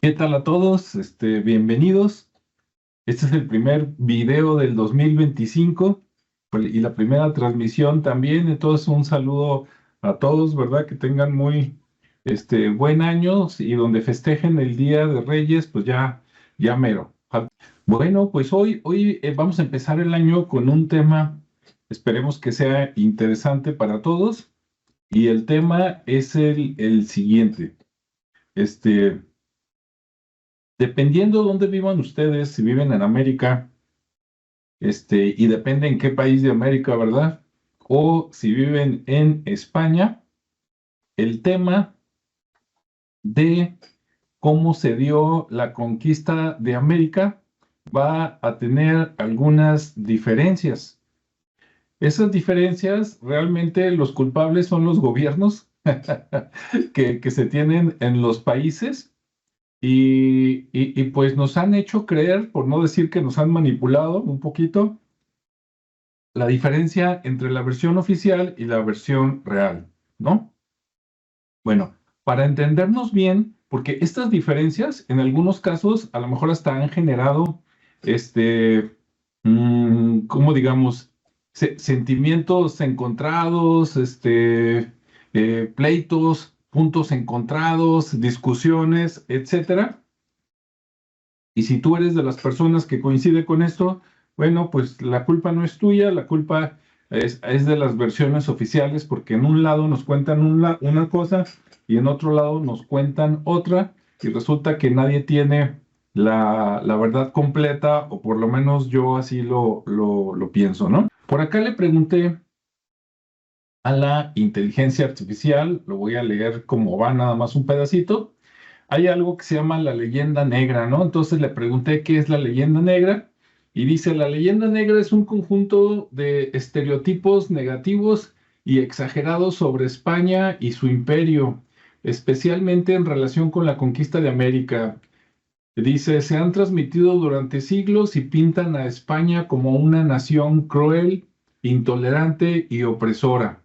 ¿Qué tal a todos? Bienvenidos. Este es el primer video del 2025 y la primera transmisión también. Entonces, un saludo a todos, ¿verdad? Que tengan muy buen año y donde festejen el Día de Reyes, pues ya mero. Bueno, pues hoy vamos a empezar el año con un tema, esperemos que sea interesante para todos. Y el tema es el siguiente. Este. Dependiendo dónde vivan ustedes, si viven en América, y depende en qué país de América, ¿verdad? O si viven en España, el tema de cómo se dio la conquista de América va a tener algunas diferencias. Esas diferencias, realmente los culpables son los gobiernos que se tienen en los países. Pues nos han hecho creer, por no decir que nos han manipulado un poquito, la diferencia entre la versión oficial y la versión real, ¿no? Bueno, para entendernos bien, porque estas diferencias en algunos casos a lo mejor hasta han generado, ¿cómo digamos? Sentimientos encontrados, pleitos, puntos encontrados, discusiones, etcétera. Y si tú eres de las personas que coincide con esto, bueno, pues la culpa no es tuya, la culpa es de las versiones oficiales, porque en un lado nos cuentan una cosa y en otro lado nos cuentan otra, y resulta que nadie tiene la verdad completa, o por lo menos yo así lo pienso, ¿no? Por acá le pregunté a la inteligencia artificial, lo voy a leer como va, nada más un pedacito. Hay algo que se llama la leyenda negra, ¿no? Entonces le pregunté qué es la leyenda negra y dice, la leyenda negra es un conjunto de estereotipos negativos y exagerados sobre España y su imperio, especialmente en relación con la conquista de América. Dice, se han transmitido durante siglos y pintan a España como una nación cruel, intolerante y opresora.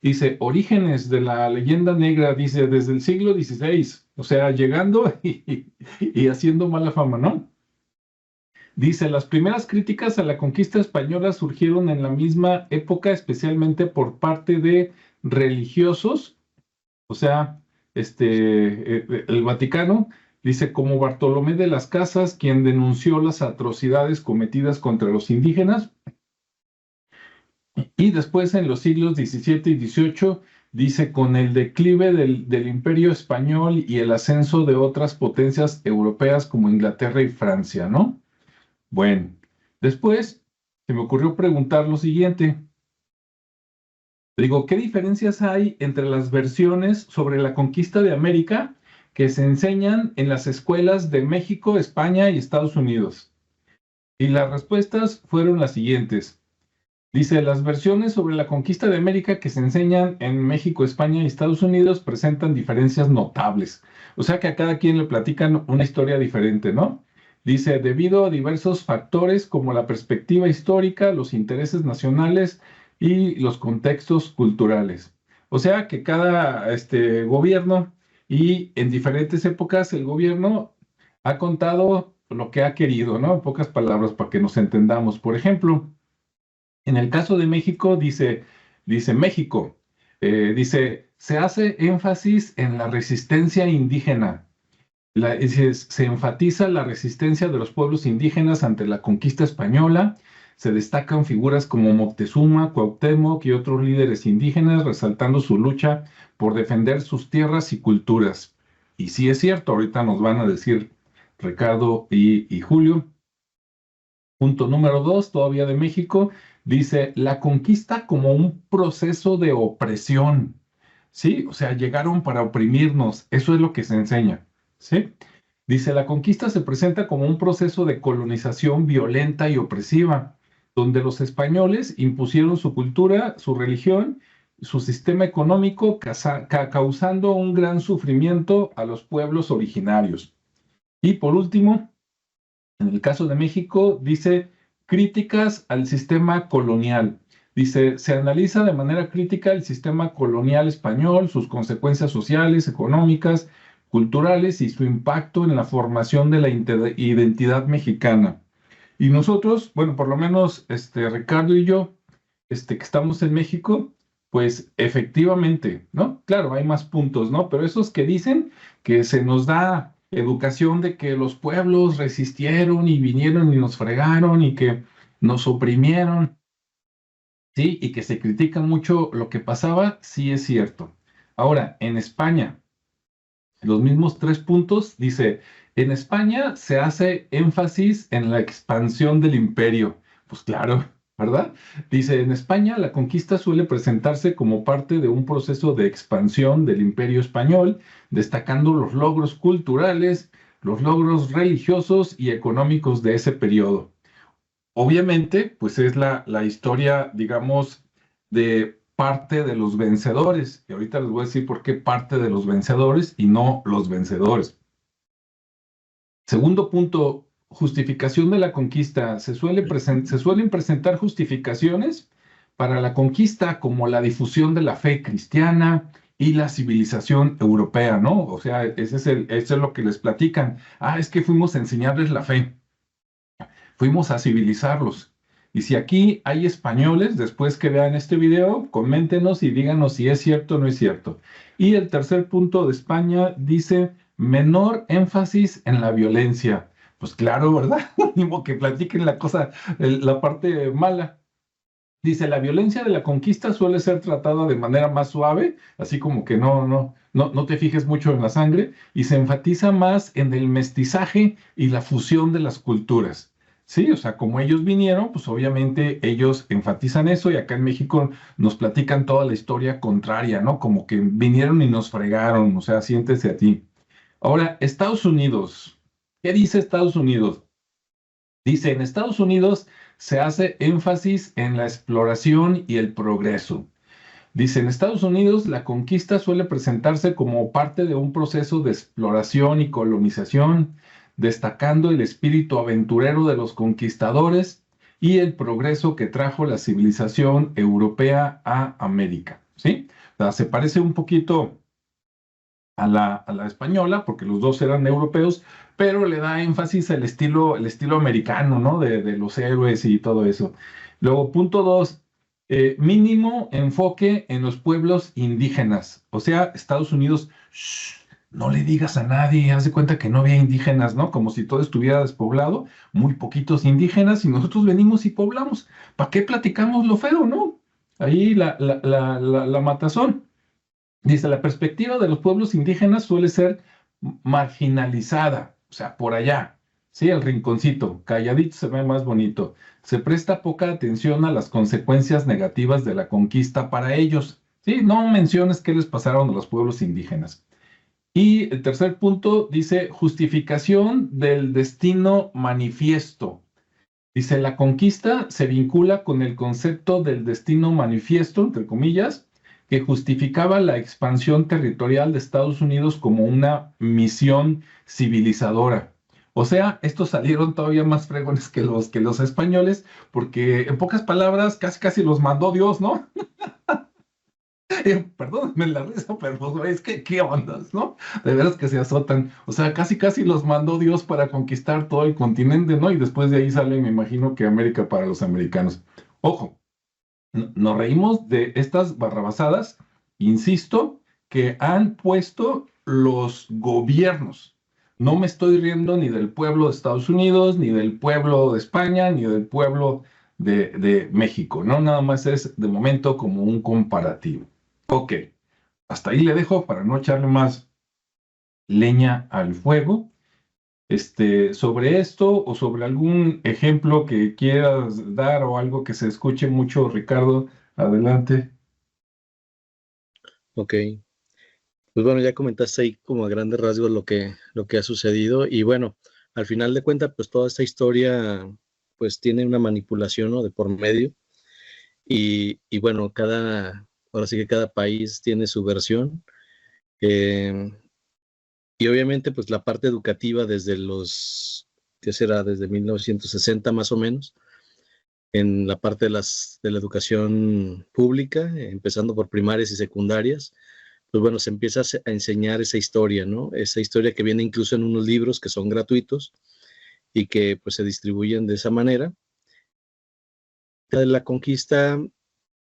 Dice, orígenes de la leyenda negra, dice, desde el siglo XVI, o sea, llegando y haciendo mala fama, ¿no? Dice, las primeras críticas a la conquista española surgieron en la misma época, especialmente por parte de religiosos, o sea, el Vaticano, dice, como Bartolomé de las Casas, quien denunció las atrocidades cometidas contra los indígenas. Y después en los siglos XVII y XVIII, dice, con el declive del Imperio Español y el ascenso de otras potencias europeas como Inglaterra y Francia, ¿no? Bueno, después se me ocurrió preguntar lo siguiente. Digo, ¿qué diferencias hay entre las versiones sobre la conquista de América que se enseñan en las escuelas de México, España y Estados Unidos? Y las respuestas fueron las siguientes. Dice, las versiones sobre la conquista de América que se enseñan en México, España y Estados Unidos presentan diferencias notables. O sea que a cada quien le platican una historia diferente, ¿no? Dice, debido a diversos factores como la perspectiva histórica, los intereses nacionales y los contextos culturales. O sea que cada gobierno y en diferentes épocas el gobierno ha contado lo que ha querido, ¿no? En pocas palabras, para que nos entendamos. Por ejemplo, en el caso de México, dice México, dice, se hace énfasis en la resistencia indígena. Se enfatiza la resistencia de los pueblos indígenas ante la conquista española. Se destacan figuras como Moctezuma, Cuauhtémoc y otros líderes indígenas, resaltando su lucha por defender sus tierras y culturas. Y sí es cierto, ahorita nos van a decir Ricardo y Julio. Punto número 2, todavía de México, dice la conquista como un proceso de opresión, ¿sí? O sea, llegaron para oprimirnos, eso es lo que se enseña, ¿sí? Dice, la conquista se presenta como un proceso de colonización violenta y opresiva, donde los españoles impusieron su cultura, su religión, su sistema económico, causando un gran sufrimiento a los pueblos originarios. Y por último, en el caso de México, dice críticas al sistema colonial. Dice, se analiza de manera crítica el sistema colonial español, sus consecuencias sociales, económicas, culturales y su impacto en la formación de la identidad mexicana. Y nosotros, bueno, por lo menos Ricardo y yo, que estamos en México, pues efectivamente, ¿no? Claro, hay más puntos, ¿no? Pero esos que dicen que se nos da educación de que los pueblos resistieron y vinieron y nos fregaron y que nos oprimieron, ¿sí? Y que se critica mucho lo que pasaba, sí es cierto. Ahora, en España, los mismos 3 puntos, dice, en España se hace énfasis en la expansión del imperio. Pues claro, ¿verdad? Dice, en España la conquista suele presentarse como parte de un proceso de expansión del imperio español, destacando los logros culturales, los logros religiosos y económicos de ese periodo. Obviamente, pues es la historia, digamos, de parte de los vencedores. Y ahorita les voy a decir por qué parte de los vencedores y no los vencedores. Segundo punto, justificación de la conquista. Se suelen presentar justificaciones para la conquista como la difusión de la fe cristiana y la civilización europea, ¿no? O sea, eso es lo que les platican. Ah, es que fuimos a enseñarles la fe. Fuimos a civilizarlos. Y si aquí hay españoles, después que vean este video, coméntenos y díganos si es cierto o no es cierto. Y el tercer punto de España dice menor énfasis en la violencia. Pues claro, ¿verdad? Ni modo que platiquen la cosa, la parte mala. Dice, la violencia de la conquista suele ser tratada de manera más suave, así como que no te fijes mucho en la sangre, y se enfatiza más en el mestizaje y la fusión de las culturas. Sí, o sea, como ellos vinieron, pues obviamente ellos enfatizan eso y acá en México nos platican toda la historia contraria, ¿no? Como que vinieron y nos fregaron, o sea, siéntese a ti. Ahora, Estados Unidos. ¿Qué dice Estados Unidos? Dice, en Estados Unidos se hace énfasis en la exploración y el progreso. Dice, en Estados Unidos la conquista suele presentarse como parte de un proceso de exploración y colonización, destacando el espíritu aventurero de los conquistadores y el progreso que trajo la civilización europea a América. ¿Sí? O sea, se parece un poquito a la española, porque los dos eran europeos, pero le da énfasis al el estilo americano, ¿no? De los héroes y todo eso. Luego, punto 2, mínimo enfoque en los pueblos indígenas. O sea, Estados Unidos, shh, no le digas a nadie, haz de cuenta que no había indígenas, ¿no? Como si todo estuviera despoblado, muy poquitos indígenas y nosotros venimos y poblamos. ¿Para qué platicamos lo feo, no? Ahí la matazón. Dice, la perspectiva de los pueblos indígenas suele ser marginalizada, o sea, por allá, ¿sí? El rinconcito, calladito se ve más bonito. Se presta poca atención a las consecuencias negativas de la conquista para ellos, ¿sí? No menciones qué les pasaron a los pueblos indígenas. Y el tercer punto dice, justificación del destino manifiesto. Dice, la conquista se vincula con el concepto del destino manifiesto, entre comillas, que justificaba la expansión territorial de Estados Unidos como una misión civilizadora. O sea, estos salieron todavía más fregones que los españoles, porque en pocas palabras, casi casi los mandó Dios, ¿no? Perdónenme la risa, pero pues, es que qué ondas, ¿no? De veras que se azotan. O sea, casi casi los mandó Dios para conquistar todo el continente, ¿no? Y después de ahí sale, me imagino que América para los americanos. Ojo, nos reímos de estas barrabasadas, insisto, que han puesto los gobiernos. No me estoy riendo ni del pueblo de Estados Unidos, ni del pueblo de España, ni del pueblo de México, ¿no? Nada más es de momento como un comparativo. Ok, hasta ahí le dejo para no echarle más leña al fuego. Sobre esto o sobre algún ejemplo que quieras dar o algo que se escuche mucho, Ricardo, adelante. Ok, pues bueno, ya comentaste ahí como a grandes rasgos lo que ha sucedido y bueno, al final de cuentas, pues toda esta historia pues tiene una manipulación, ¿no? De por medio y bueno, ahora sí que cada país tiene su versión eh, y obviamente pues la parte educativa ¿qué será? Desde 1960 más o menos, en la parte de la educación pública, empezando por primarias y secundarias, pues bueno, se empieza a enseñar esa historia, ¿no? Esa historia que viene incluso en unos libros que son gratuitos y que pues se distribuyen de esa manera. De la conquista,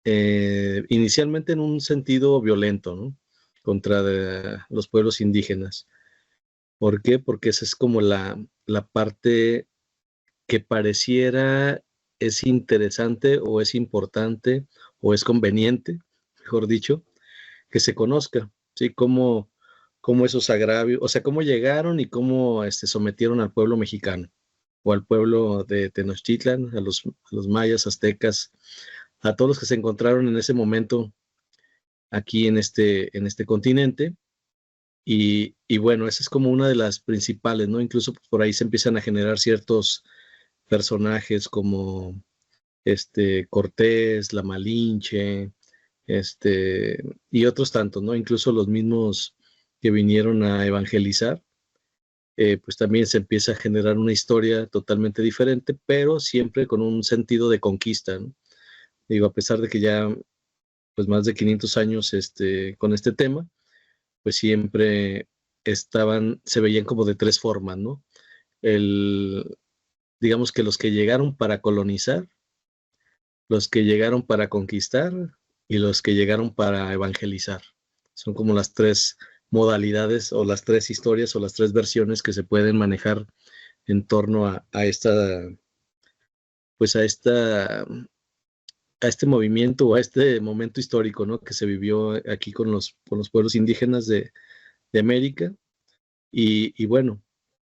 inicialmente en un sentido violento, ¿no? Contra los pueblos indígenas. ¿Por qué? Porque esa es como la parte que pareciera es interesante o es importante o es conveniente, mejor dicho, que se conozca, ¿sí? Cómo esos agravios, o sea, cómo llegaron y cómo sometieron al pueblo mexicano o al pueblo de Tenochtitlan, a los mayas, aztecas, a todos los que se encontraron en ese momento aquí en este continente. Y bueno, esa es como una de las principales, ¿no? Incluso pues, por ahí se empiezan a generar ciertos personajes como Cortés, la Malinche, y otros tantos, ¿no? Incluso los mismos que vinieron a evangelizar, pues también se empieza a generar una historia totalmente diferente, pero siempre con un sentido de conquista, ¿no? Digo, a pesar de que ya, pues más de 500 años con este tema, pues siempre se veían como de tres formas, ¿no? Digamos que los que llegaron para colonizar, los que llegaron para conquistar y los que llegaron para evangelizar. Son como las tres modalidades o las tres historias o las tres versiones que se pueden manejar en torno a pues a este movimiento o a este momento histórico, ¿no? Que se vivió aquí con los pueblos indígenas de América. Y bueno,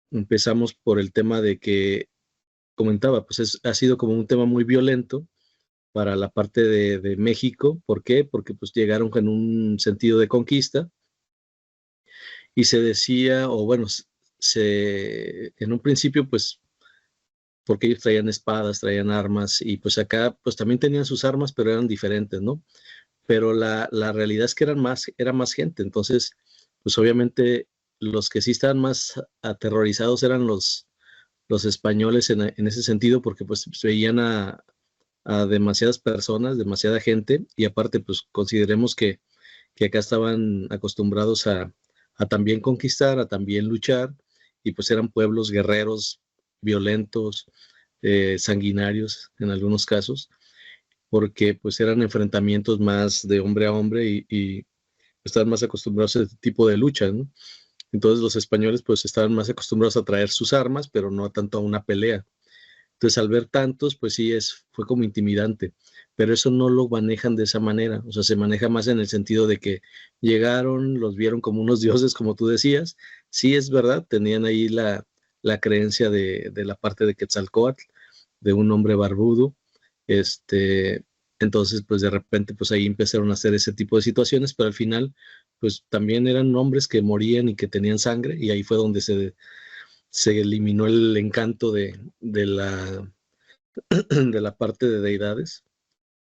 empezamos por el tema de que comentaba, pues ha sido como un tema muy violento para la parte de México. ¿Por qué? Porque pues llegaron con un sentido de conquista y se decía, o bueno, en un principio pues porque ellos traían espadas, traían armas y pues acá pues también tenían sus armas, pero eran diferentes, ¿no? Pero la realidad es que era más gente, entonces pues obviamente los que sí estaban más aterrorizados eran los españoles en ese sentido, porque pues veían a demasiadas personas, demasiada gente, y aparte pues consideremos que acá estaban acostumbrados a también conquistar, a también luchar, y pues eran pueblos guerreros, violentos, sanguinarios en algunos casos, porque pues eran enfrentamientos más de hombre a hombre y estaban más acostumbrados a este tipo de lucha, ¿no? Entonces los españoles pues estaban más acostumbrados a traer sus armas, pero no tanto a una pelea. Entonces, al ver tantos, pues sí, fue como intimidante, pero eso no lo manejan de esa manera, o sea, se maneja más en el sentido de que llegaron, los vieron como unos dioses, como tú decías, sí es verdad, tenían ahí la creencia de la parte de Quetzalcóatl, de un hombre barbudo, entonces, pues de repente, pues ahí empezaron a hacer ese tipo de situaciones, pero al final, pues también eran hombres que morían y que tenían sangre, y ahí fue donde se eliminó el encanto de la parte de deidades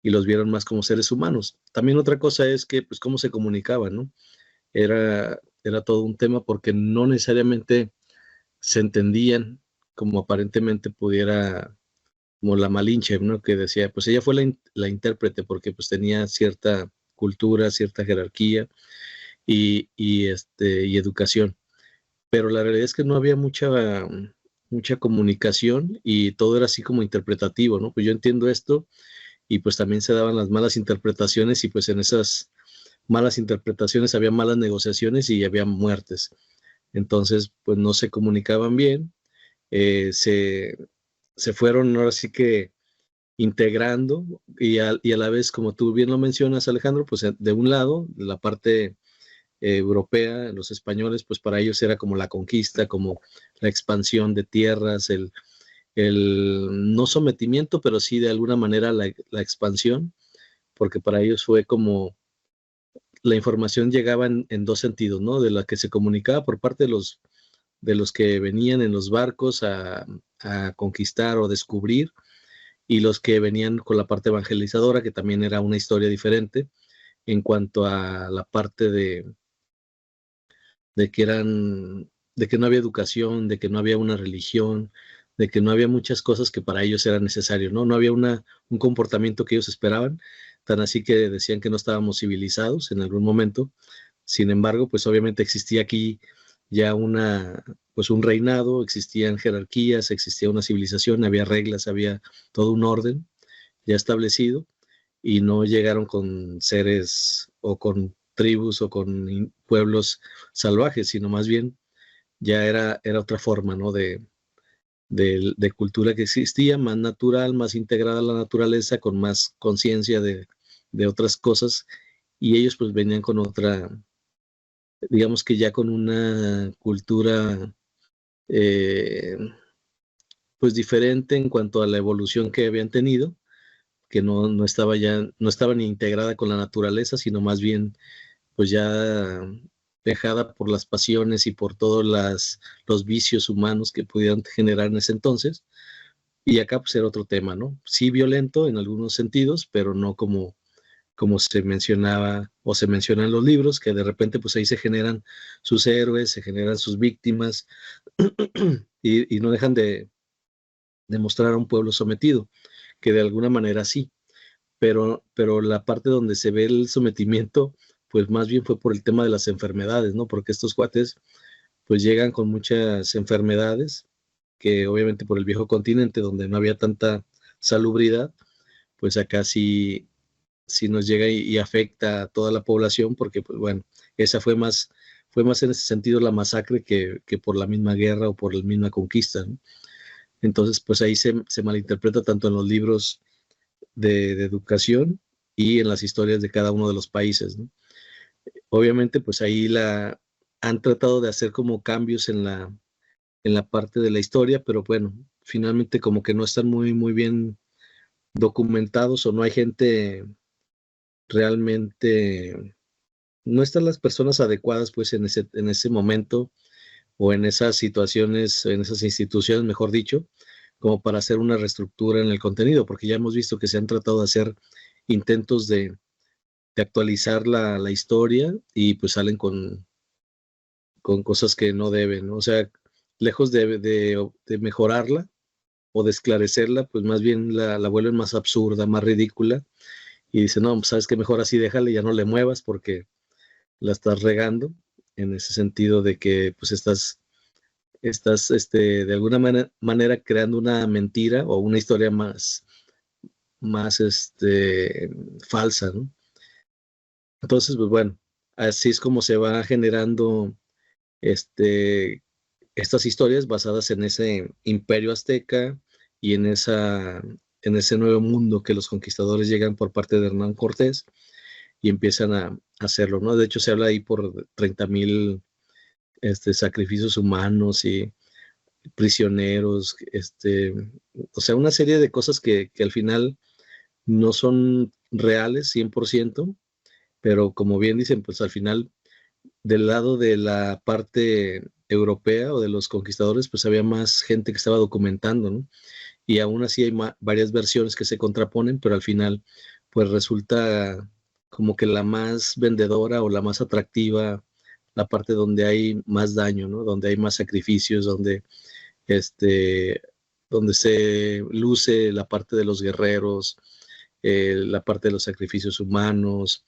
y los vieron más como seres humanos. También otra cosa es que, pues, cómo se comunicaban, ¿no? Era todo un tema porque no necesariamente se entendían como aparentemente pudiera, como la Malinche, ¿no? Que decía, pues ella fue la intérprete porque pues tenía cierta cultura, cierta jerarquía y educación, pero la realidad es que no había mucha comunicación y todo era así como interpretativo, ¿no? Pues yo entiendo esto y pues también se daban las malas interpretaciones y pues en esas malas interpretaciones había malas negociaciones y había muertes. Entonces, pues no se comunicaban bien, se fueron ahora sí que integrando y a la vez, como tú bien lo mencionas, Alejandro, pues de un lado, la parte europea, los españoles, pues para ellos era como la conquista, como la expansión de tierras, el no sometimiento, pero sí de alguna manera la expansión, porque para ellos fue como la información llegaba en dos sentidos, ¿no? De la que se comunicaba por parte de los que venían en los barcos a conquistar o descubrir, y los que venían con la parte evangelizadora, que también era una historia diferente en cuanto a la parte de que no había educación, de que no había una religión, de que no había muchas cosas que para ellos eran necesarios, ¿no? No había un comportamiento que ellos esperaban, tan así que decían que no estábamos civilizados en algún momento, Sin embargo, pues obviamente existía aquí ya pues un reinado, existían jerarquías, existía una civilización, había reglas, había todo un orden ya establecido, y no llegaron con seres o con tribus o con pueblos salvajes, sino más bien ya era otra forma, ¿no? De cultura que existía, más natural, más integrada a la naturaleza, con más conciencia de otras cosas, y ellos pues venían con otra, digamos que ya con una cultura eh, pues diferente en cuanto a la evolución que habían tenido, que no estaba ya, no estaba ni integrada con la naturaleza, sino más bien pues ya dejada por las pasiones y por todos los vicios humanos que pudieran generar en ese entonces. Y acá pues era otro tema, ¿no? Sí violento en algunos sentidos, pero no como se mencionaba o se menciona en los libros, que de repente pues ahí se generan sus héroes, se generan sus víctimas y no dejan de mostrar a un pueblo sometido, que de alguna manera sí, pero la parte donde se ve el sometimiento, pues más bien fue por el tema de las enfermedades, ¿no? Porque estos cuates pues llegan con muchas enfermedades, que obviamente por el viejo continente, donde no había tanta salubridad, pues acá sí nos llega y afecta a toda la población, porque pues bueno, esa fue más en ese sentido la masacre que por la misma guerra o por la misma conquista, ¿no? Entonces, pues ahí se malinterpreta tanto en los libros de educación y en las historias de cada uno de los países, ¿no? Obviamente, pues ahí han tratado de hacer como cambios en la parte de la historia, pero bueno, finalmente como que no están muy bien documentados o no hay gente realmente, no están las personas adecuadas pues en ese momento o en esas situaciones, en esas instituciones, mejor dicho, como para hacer una reestructura en el contenido, porque ya hemos visto que se han tratado de hacer intentos de actualizar la historia y pues salen con cosas que no deben, ¿no? O sea, lejos de mejorarla o de esclarecerla, pues más bien la vuelven más absurda, más ridícula y dicen, no, pues sabes que mejor así déjale, ya no le muevas porque la estás regando en ese sentido de que pues estás de alguna manera creando una mentira o una historia más falsa, ¿no? Entonces, pues bueno, así es como se va generando este, estas historias basadas en ese imperio azteca y en ese nuevo mundo que los conquistadores llegan por parte de Hernán Cortés y empiezan a hacerlo, ¿no? De hecho, se habla ahí por 30,000 sacrificios humanos y prisioneros, o sea, una serie de cosas que al final no son reales 100%, pero como bien dicen, pues al final del lado de la parte europea o de los conquistadores, pues había más gente que estaba documentando, ¿no? Y aún así hay varias versiones que se contraponen, pero al final, pues resulta como que la más vendedora o la más atractiva, la parte donde hay más daño, ¿no? Donde hay más sacrificios, este, donde se luce la parte de los guerreros, la parte de los sacrificios humanos,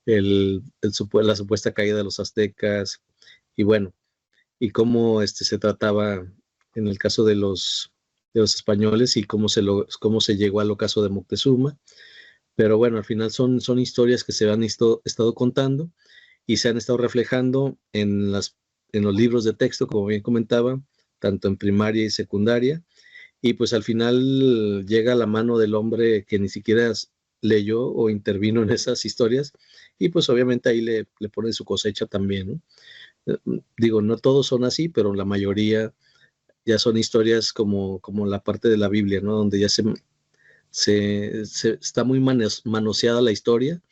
la supuesta caída de los aztecas, y bueno, y cómo se trataba en el caso de los españoles y cómo se llegó al ocaso de Moctezuma. Pero bueno, al final son historias que se han estado contando y se han estado reflejando en los libros de texto, como bien comentaba, tanto en primaria y secundaria, y pues al final llega a la mano del hombre que ni siquiera leyó o intervino en esas historias, y pues obviamente ahí le pone su cosecha también, ¿no? Digo, no todos son así, pero la mayoría ya son historias como la parte de la Biblia, ¿no? Donde ya se está muy manoseada la historia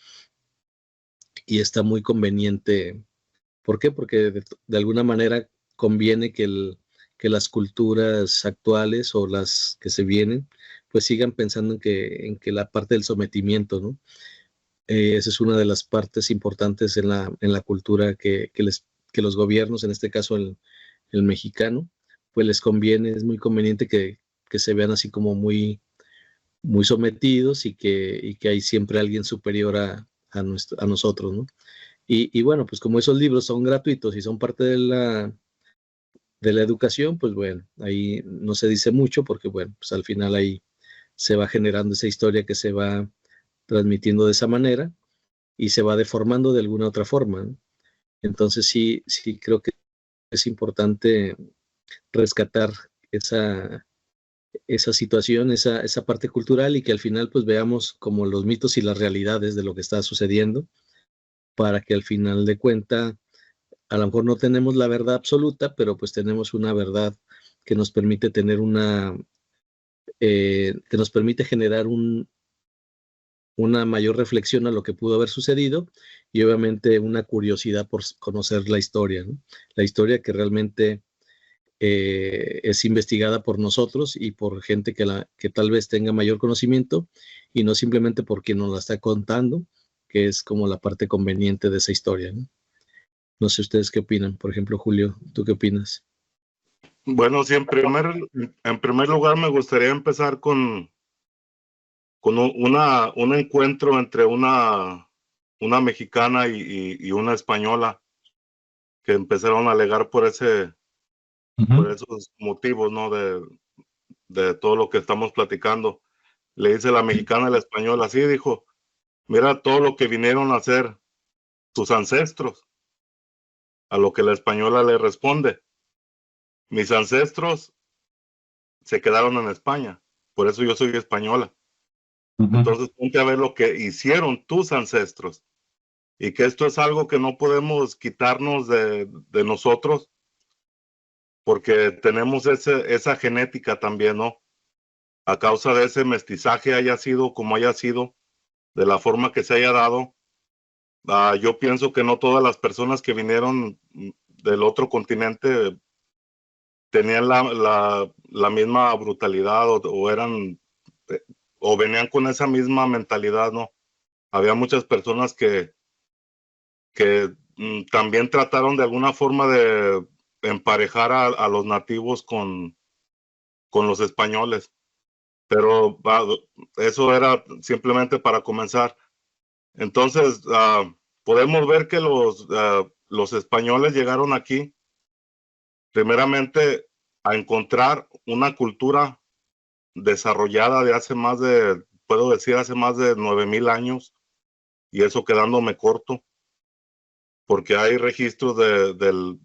y está muy conveniente. ¿Por qué? Porque de alguna manera conviene que las culturas actuales o las que se vienen, pues sigan pensando en que la parte del sometimiento, ¿no? Esa es una de las partes importantes en la cultura que los gobiernos, en este caso el mexicano, pues les conviene, es muy conveniente que se vean así como muy sometidos y que hay siempre alguien superior a nosotros, ¿no? Y bueno, pues como esos libros son gratuitos y son parte de la educación, pues bueno, ahí no se dice mucho porque bueno, pues al final ahí se va generando esa historia que se va transmitiendo de esa manera y se va deformando de alguna otra forma, ¿no? Entonces sí creo que es importante rescatar esa situación, esa parte cultural y que al final pues veamos como los mitos y las realidades de lo que está sucediendo para que al final de cuenta a lo mejor no tenemos la verdad absoluta, pero pues tenemos una verdad que nos permite tener que nos permite generar una mayor reflexión a lo que pudo haber sucedido y obviamente una curiosidad por conocer la historia, ¿no? La historia que realmente es investigada por nosotros y por gente que tal vez tenga mayor conocimiento y no simplemente por quien nos la está contando, que es como la parte conveniente de esa historia, ¿no? No sé ustedes qué opinan. Por ejemplo, Julio, ¿tú qué opinas? Bueno, sí, en primer lugar me gustaría empezar con un encuentro entre una mexicana y una española que empezaron a alegar por esos motivos, ¿no? De todo lo que estamos platicando. Le dice la mexicana a la española, así dijo, mira todo lo que vinieron a hacer tus ancestros. A lo que la española le responde, mis ancestros se quedaron en España, por eso yo soy española. Entonces ponte a ver lo que hicieron tus ancestros y que esto es algo que no podemos quitarnos de nosotros porque tenemos esa genética también, ¿no? A causa de ese mestizaje haya sido como haya sido, de la forma que se haya dado, yo pienso que no todas las personas que vinieron del otro continente tenían la misma brutalidad o eran o venían con esa misma mentalidad, ¿no? Había muchas personas que también trataron de alguna forma de emparejar a los nativos con los españoles, pero eso era simplemente para comenzar. Entonces, podemos ver que los españoles llegaron aquí primeramente a encontrar una cultura desarrollada de hace más de, puedo decir, hace más de 9,000 años, y eso quedándome corto, porque hay registros del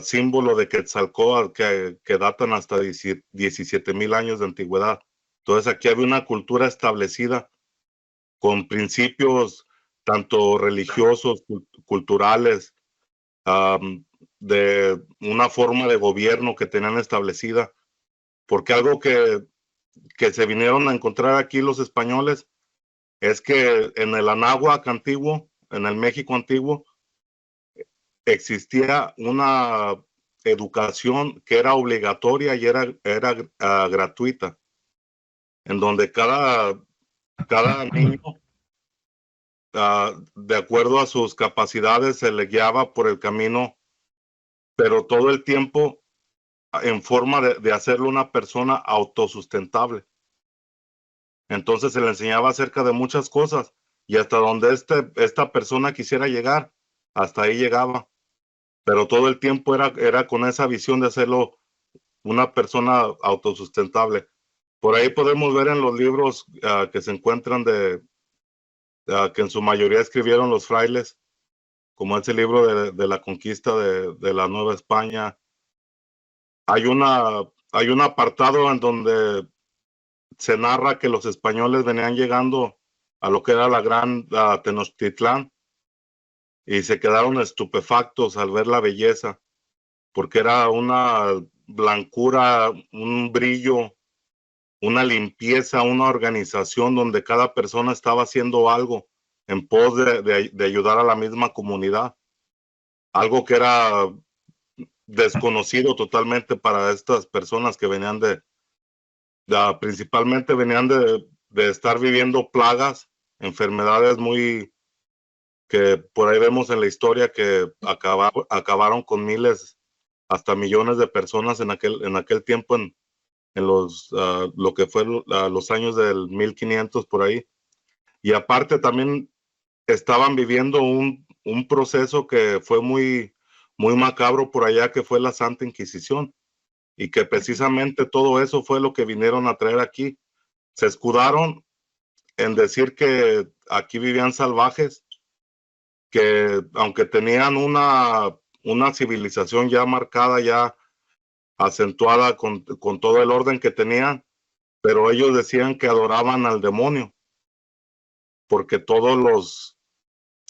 símbolo de Quetzalcóatl que datan hasta 17,000 años de antigüedad. Entonces aquí había una cultura establecida con principios tanto religiosos, culturales, de una forma de gobierno que tenían establecida, porque algo que se vinieron a encontrar aquí los españoles es que en el Anáhuac antiguo, en el México antiguo, existía una educación que era obligatoria y era gratuita, en donde cada niño, de acuerdo a sus capacidades, se le guiaba por el camino, pero todo el tiempo en forma de hacerlo una persona autosustentable. Entonces se le enseñaba acerca de muchas cosas y hasta donde esta persona quisiera llegar, hasta ahí llegaba. Pero todo el tiempo era con esa visión de hacerlo una persona autosustentable. Por ahí podemos ver en los libros que se encuentran que en su mayoría escribieron los frailes, como ese libro de la conquista de la Nueva España. Hay un apartado en donde se narra que los españoles venían llegando a lo que era la gran Tenochtitlán y se quedaron estupefactos al ver la belleza, porque era una blancura, un brillo, una limpieza, una organización donde cada persona estaba haciendo algo en pos de ayudar a la misma comunidad, algo que era desconocido totalmente para estas personas que venían principalmente venían de estar viviendo plagas, enfermedades que por ahí vemos en la historia que acabaron con miles, hasta millones de personas en aquel tiempo, en lo que fue los años del 1500 por ahí. Y aparte también estaban viviendo un proceso que fue muy, muy macabro por allá, que fue la Santa Inquisición, y que precisamente todo eso fue lo que vinieron a traer aquí. Se escudaron en decir que aquí vivían salvajes, que aunque tenían una civilización ya marcada, ya acentuada con todo el orden que tenían, pero ellos decían que adoraban al demonio, porque todos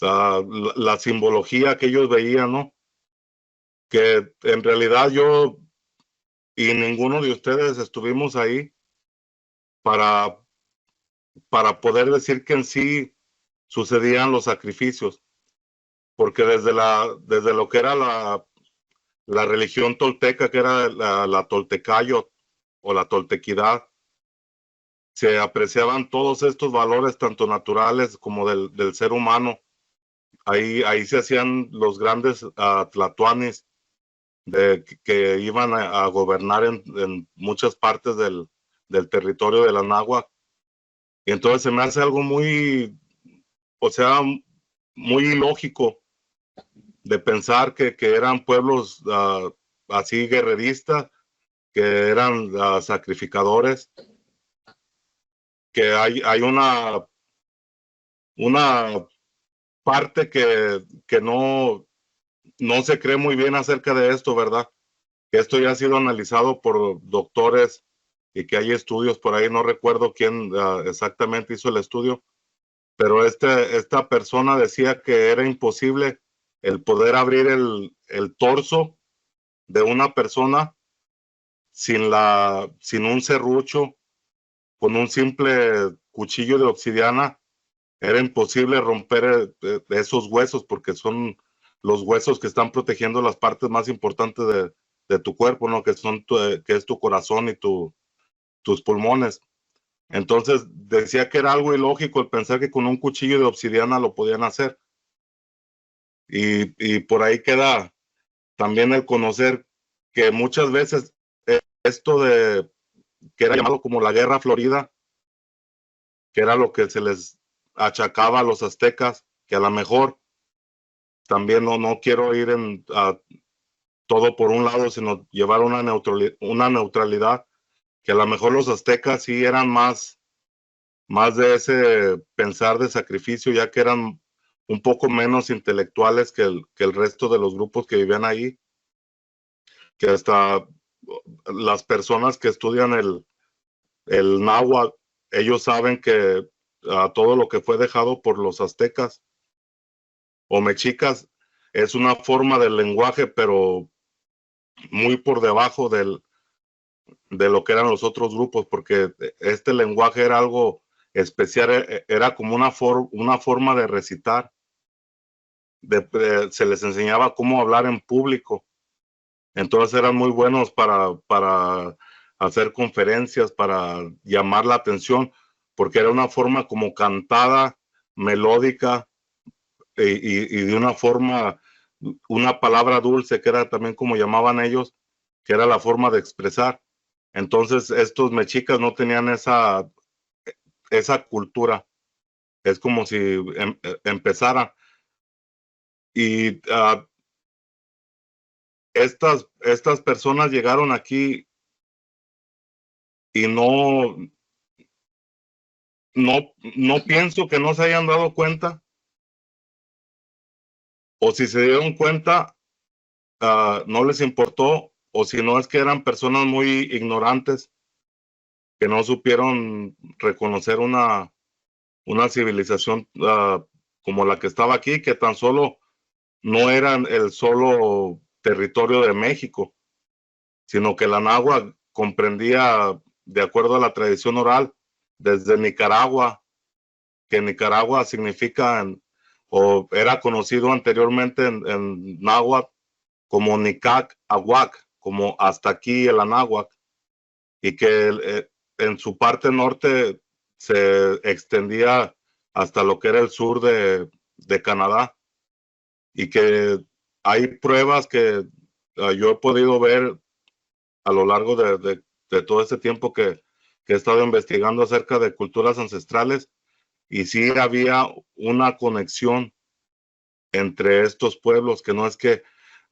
la simbología que ellos veían, ¿no? Que en realidad yo y ninguno de ustedes estuvimos ahí para poder decir que en sí sucedían los sacrificios, porque desde lo que era la religión tolteca, que era la toltecayo o la toltequidad, se apreciaban todos estos valores, tanto naturales como del ser humano. Ahí se hacían los grandes tlatoanis que iban a gobernar en muchas partes del territorio de la náhuatl. Y entonces se me hace algo muy, o sea, muy ilógico de pensar que eran pueblos así guerreristas, que eran sacrificadores, que hay una parte que no se cree muy bien acerca de esto, ¿verdad? Que esto ya ha sido analizado por doctores y que hay estudios por ahí, no recuerdo quién exactamente hizo el estudio, pero esta persona decía que era imposible el poder abrir el torso de una persona sin un serrucho, con un simple cuchillo de obsidiana. Era imposible romper esos huesos, porque son los huesos que están protegiendo las partes más importantes de tu cuerpo, ¿no? Que es tu corazón y tus pulmones. Entonces decía que era algo ilógico el pensar que con un cuchillo de obsidiana lo podían hacer. Y por ahí queda también el conocer que muchas veces esto que era llamado como la Guerra Florida, que era lo que se les achacaba a los aztecas, que a lo mejor también no quiero ir a todo por un lado, sino llevar una neutralidad, que a lo mejor los aztecas sí eran más de ese pensar de sacrificio, ya que eran un poco menos intelectuales que el resto de los grupos que vivían ahí, que hasta las personas que estudian el náhuatl, ellos saben que todo lo que fue dejado por los aztecas o mexicas es una forma del lenguaje, pero muy por debajo de lo que eran los otros grupos, porque este lenguaje era algo especial, era como una forma de recitar, se les enseñaba cómo hablar en público. Entonces eran muy buenos para hacer conferencias, para llamar la atención, porque era una forma como cantada, melódica, y de una forma, una palabra dulce, que era también como llamaban ellos, que era la forma de expresar. Entonces estos mexicas no tenían esa cultura. Es como si empezara. Y estas personas llegaron aquí y no pienso que no se hayan dado cuenta, o si se dieron cuenta, no les importó, o si no es que eran personas muy ignorantes que no supieron reconocer una civilización como la que estaba aquí, que tan solo no eran el solo territorio de México, sino que la náhuatl comprendía, de acuerdo a la tradición oral, desde Nicaragua, que Nicaragua significa o era conocido anteriormente en náhuatl como Nicac Aguac, como hasta aquí el Anáhuac, y que en su parte norte se extendía hasta lo que era el sur de Canadá, y que hay pruebas que yo he podido ver a lo largo de todo este tiempo que he estado investigando acerca de culturas ancestrales, y sí había una conexión entre estos pueblos, que no es que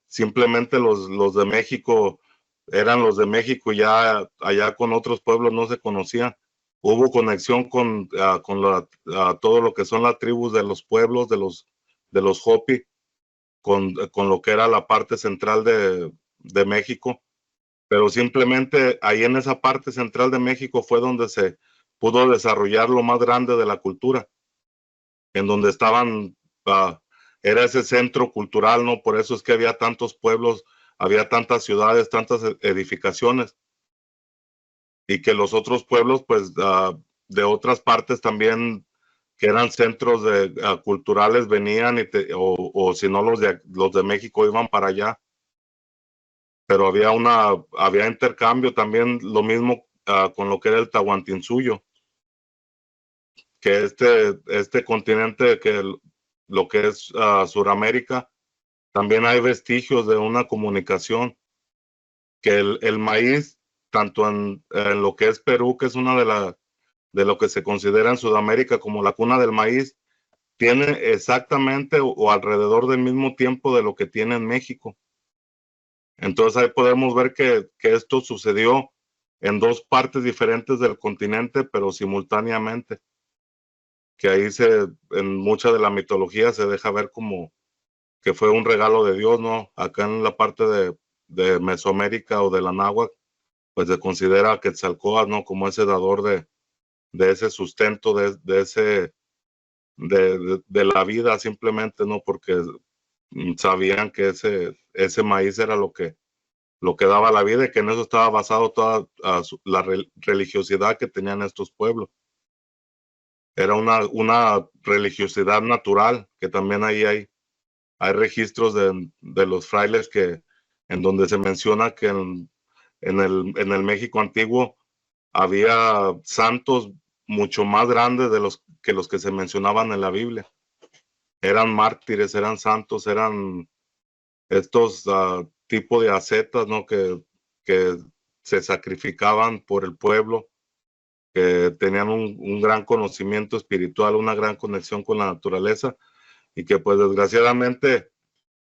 simplemente los de México eran los de México y ya allá con otros pueblos no se conocían. Hubo conexión con todo lo que son las tribus de los pueblos, de los Hopi, con lo que era la parte central de México. Pero simplemente ahí en esa parte central de México fue donde se pudo desarrollar lo más grande de la cultura, en donde estaban, era ese centro cultural, ¿no? Por eso es que había tantos pueblos, había tantas ciudades, tantas edificaciones, y que los otros pueblos, pues, de otras partes también, que eran centros culturales, venían, o si no, los de México iban para allá. Pero había intercambio también, lo mismo con lo que era el Tahuantinsuyo, que este continente, que lo que es Suramérica, también hay vestigios de una comunicación, que el maíz, tanto en lo que es Perú, que es una de lo que se considera en Sudamérica como la cuna del maíz, tiene exactamente o alrededor del mismo tiempo de lo que tiene en México. Entonces ahí podemos ver que esto sucedió en dos partes diferentes del continente, pero simultáneamente. Que ahí en mucha de la mitología se deja ver como que fue un regalo de Dios, ¿no? Acá en la parte de Mesoamérica o de la náhuatl, pues se considera a Quetzalcóatl, ¿no? Como ese dador de ese sustento, de la vida, simplemente, ¿no? Porque sabían que ese maíz era lo que daba la vida, y que en eso estaba basado toda la religiosidad que tenían estos pueblos. Era una religiosidad natural, que también ahí hay registros de los frailes en donde se menciona que en el México antiguo había santos mucho más grandes de los que se mencionaban en la Biblia. Eran mártires, eran santos, eran estos tipos de ascetas, ¿no? Que se sacrificaban por el pueblo, que tenían un gran conocimiento espiritual, una gran conexión con la naturaleza, y que pues desgraciadamente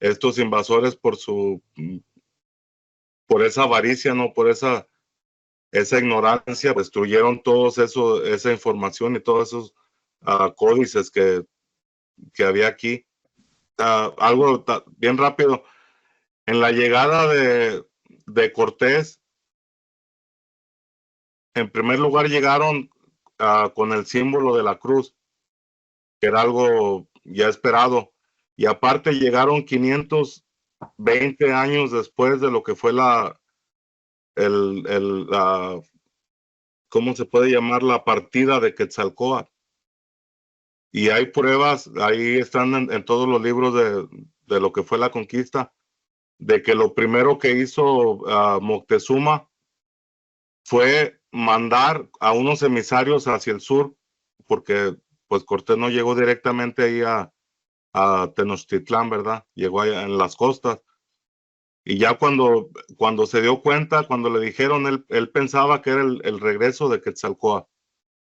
estos invasores por esa avaricia, ¿no? Por esa ignorancia, destruyeron esa información y todos esos códices que había aquí. Algo bien rápido. En la llegada de Cortés, en primer lugar llegaron con el símbolo de la cruz, que era algo ya esperado. Y aparte llegaron 520 años después de lo que fue ¿cómo se puede llamar? La partida de Quetzalcóatl. Y hay pruebas, ahí están en todos los libros de lo que fue la conquista, de que lo primero que hizo Moctezuma fue mandar a unos emisarios hacia el sur, porque pues Cortés no llegó directamente ahí a Tenochtitlán, ¿verdad? Llegó allá en las costas. Y ya cuando se dio cuenta, cuando le dijeron, él pensaba que era el regreso de Quetzalcóatl,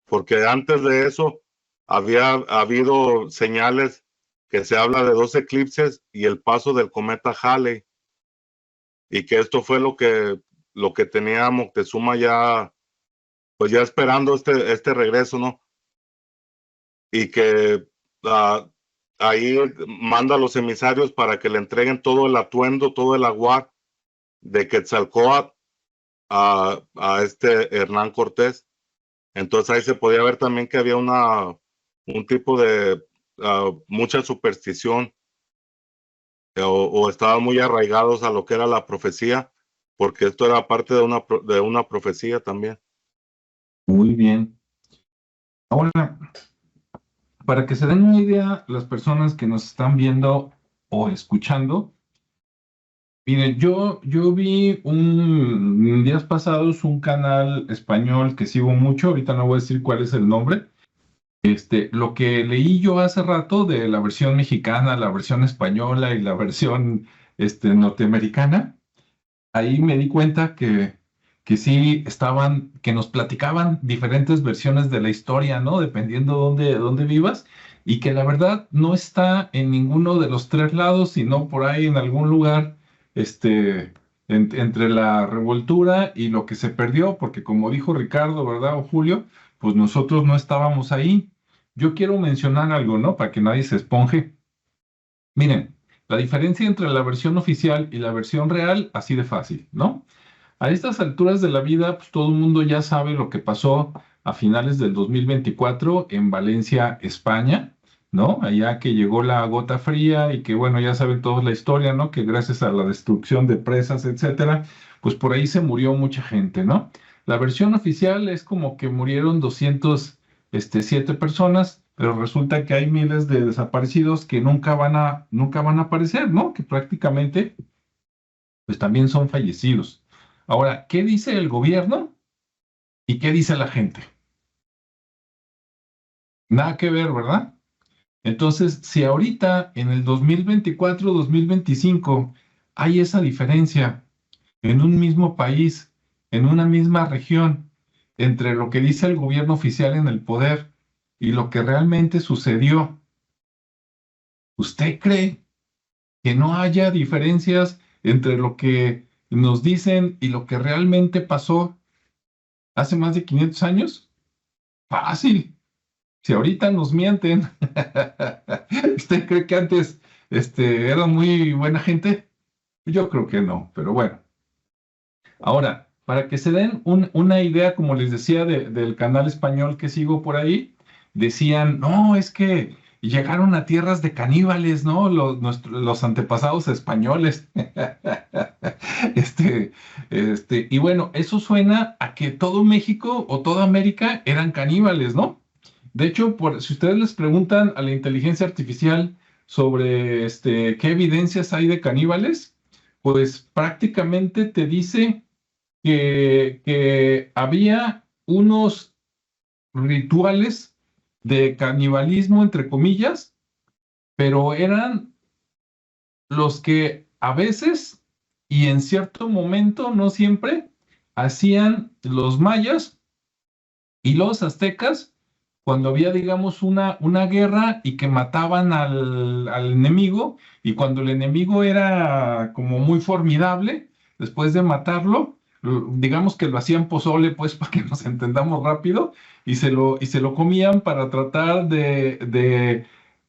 porque antes de eso había habido señales que se habla de 2 eclipses y el paso del cometa Halley, y que esto fue lo que tenía Moctezuma ya, pues ya esperando este regreso, ¿no? Y que ahí manda a los emisarios para que le entreguen todo el atuendo, todo el ajuar de Quetzalcóatl a Hernán Cortés. Entonces ahí se podía ver también que había un tipo de mucha superstición, o estaban muy arraigados a lo que era la profecía, porque esto era parte de una profecía también. Muy bien. Ahora, para que se den una idea, las personas que nos están viendo o escuchando, miren, yo vi en días pasados un canal español que sigo mucho, ahorita no voy a decir cuál es el nombre. Lo que leí yo hace rato de la versión mexicana, la versión española y la versión norteamericana, ahí me di cuenta que que sí estaban, que nos platicaban diferentes versiones de la historia, ¿no? Dependiendo dónde vivas, y que la verdad no está en ninguno de los tres lados, sino por ahí en algún lugar, entre la revoltura y lo que se perdió, porque como dijo Ricardo, ¿verdad? O Julio, pues nosotros no estábamos ahí. Yo quiero mencionar algo, ¿no? Para que nadie se esponje. Miren, la diferencia entre la versión oficial y la versión real, así de fácil, ¿no? A estas alturas de la vida, pues todo el mundo ya sabe lo que pasó a finales del 2024 en Valencia, España, ¿no? Allá que llegó la gota fría y que, bueno, ya saben todos la historia, ¿no? Que gracias a la destrucción de presas, etcétera, pues por ahí se murió mucha gente, ¿no? La versión oficial es como que murieron 207 personas, pero resulta que hay miles de desaparecidos que nunca van a aparecer, ¿no? Que prácticamente, pues también son fallecidos. Ahora, ¿qué dice el gobierno y qué dice la gente? Nada que ver, ¿verdad? Entonces, si ahorita en el 2024-2025 hay esa diferencia en un mismo país, en una misma región, entre lo que dice el gobierno oficial en el poder y lo que realmente sucedió, ¿usted cree que no haya diferencias entre lo que nos dicen y lo que realmente pasó hace más de 500 años? Fácil. Si ahorita nos mienten, ¿usted cree que antes era muy buena gente? Yo creo que no, pero bueno. Ahora, para que se den una idea, como les decía, del canal español que sigo por ahí, decían, no, es que llegaron a tierras de caníbales, ¿no? Los antepasados españoles. Y bueno, eso suena a que todo México o toda América eran caníbales, ¿no? De hecho, si ustedes les preguntan a la inteligencia artificial sobre qué evidencias hay de caníbales, pues prácticamente te dice que había unos rituales de canibalismo, entre comillas, pero eran los que a veces y en cierto momento, no siempre, hacían los mayas y los aztecas cuando había, digamos, una guerra y que mataban al enemigo, y cuando el enemigo era como muy formidable, después de matarlo, digamos que lo hacían pozole, pues, para que nos entendamos rápido, y se lo comían para tratar de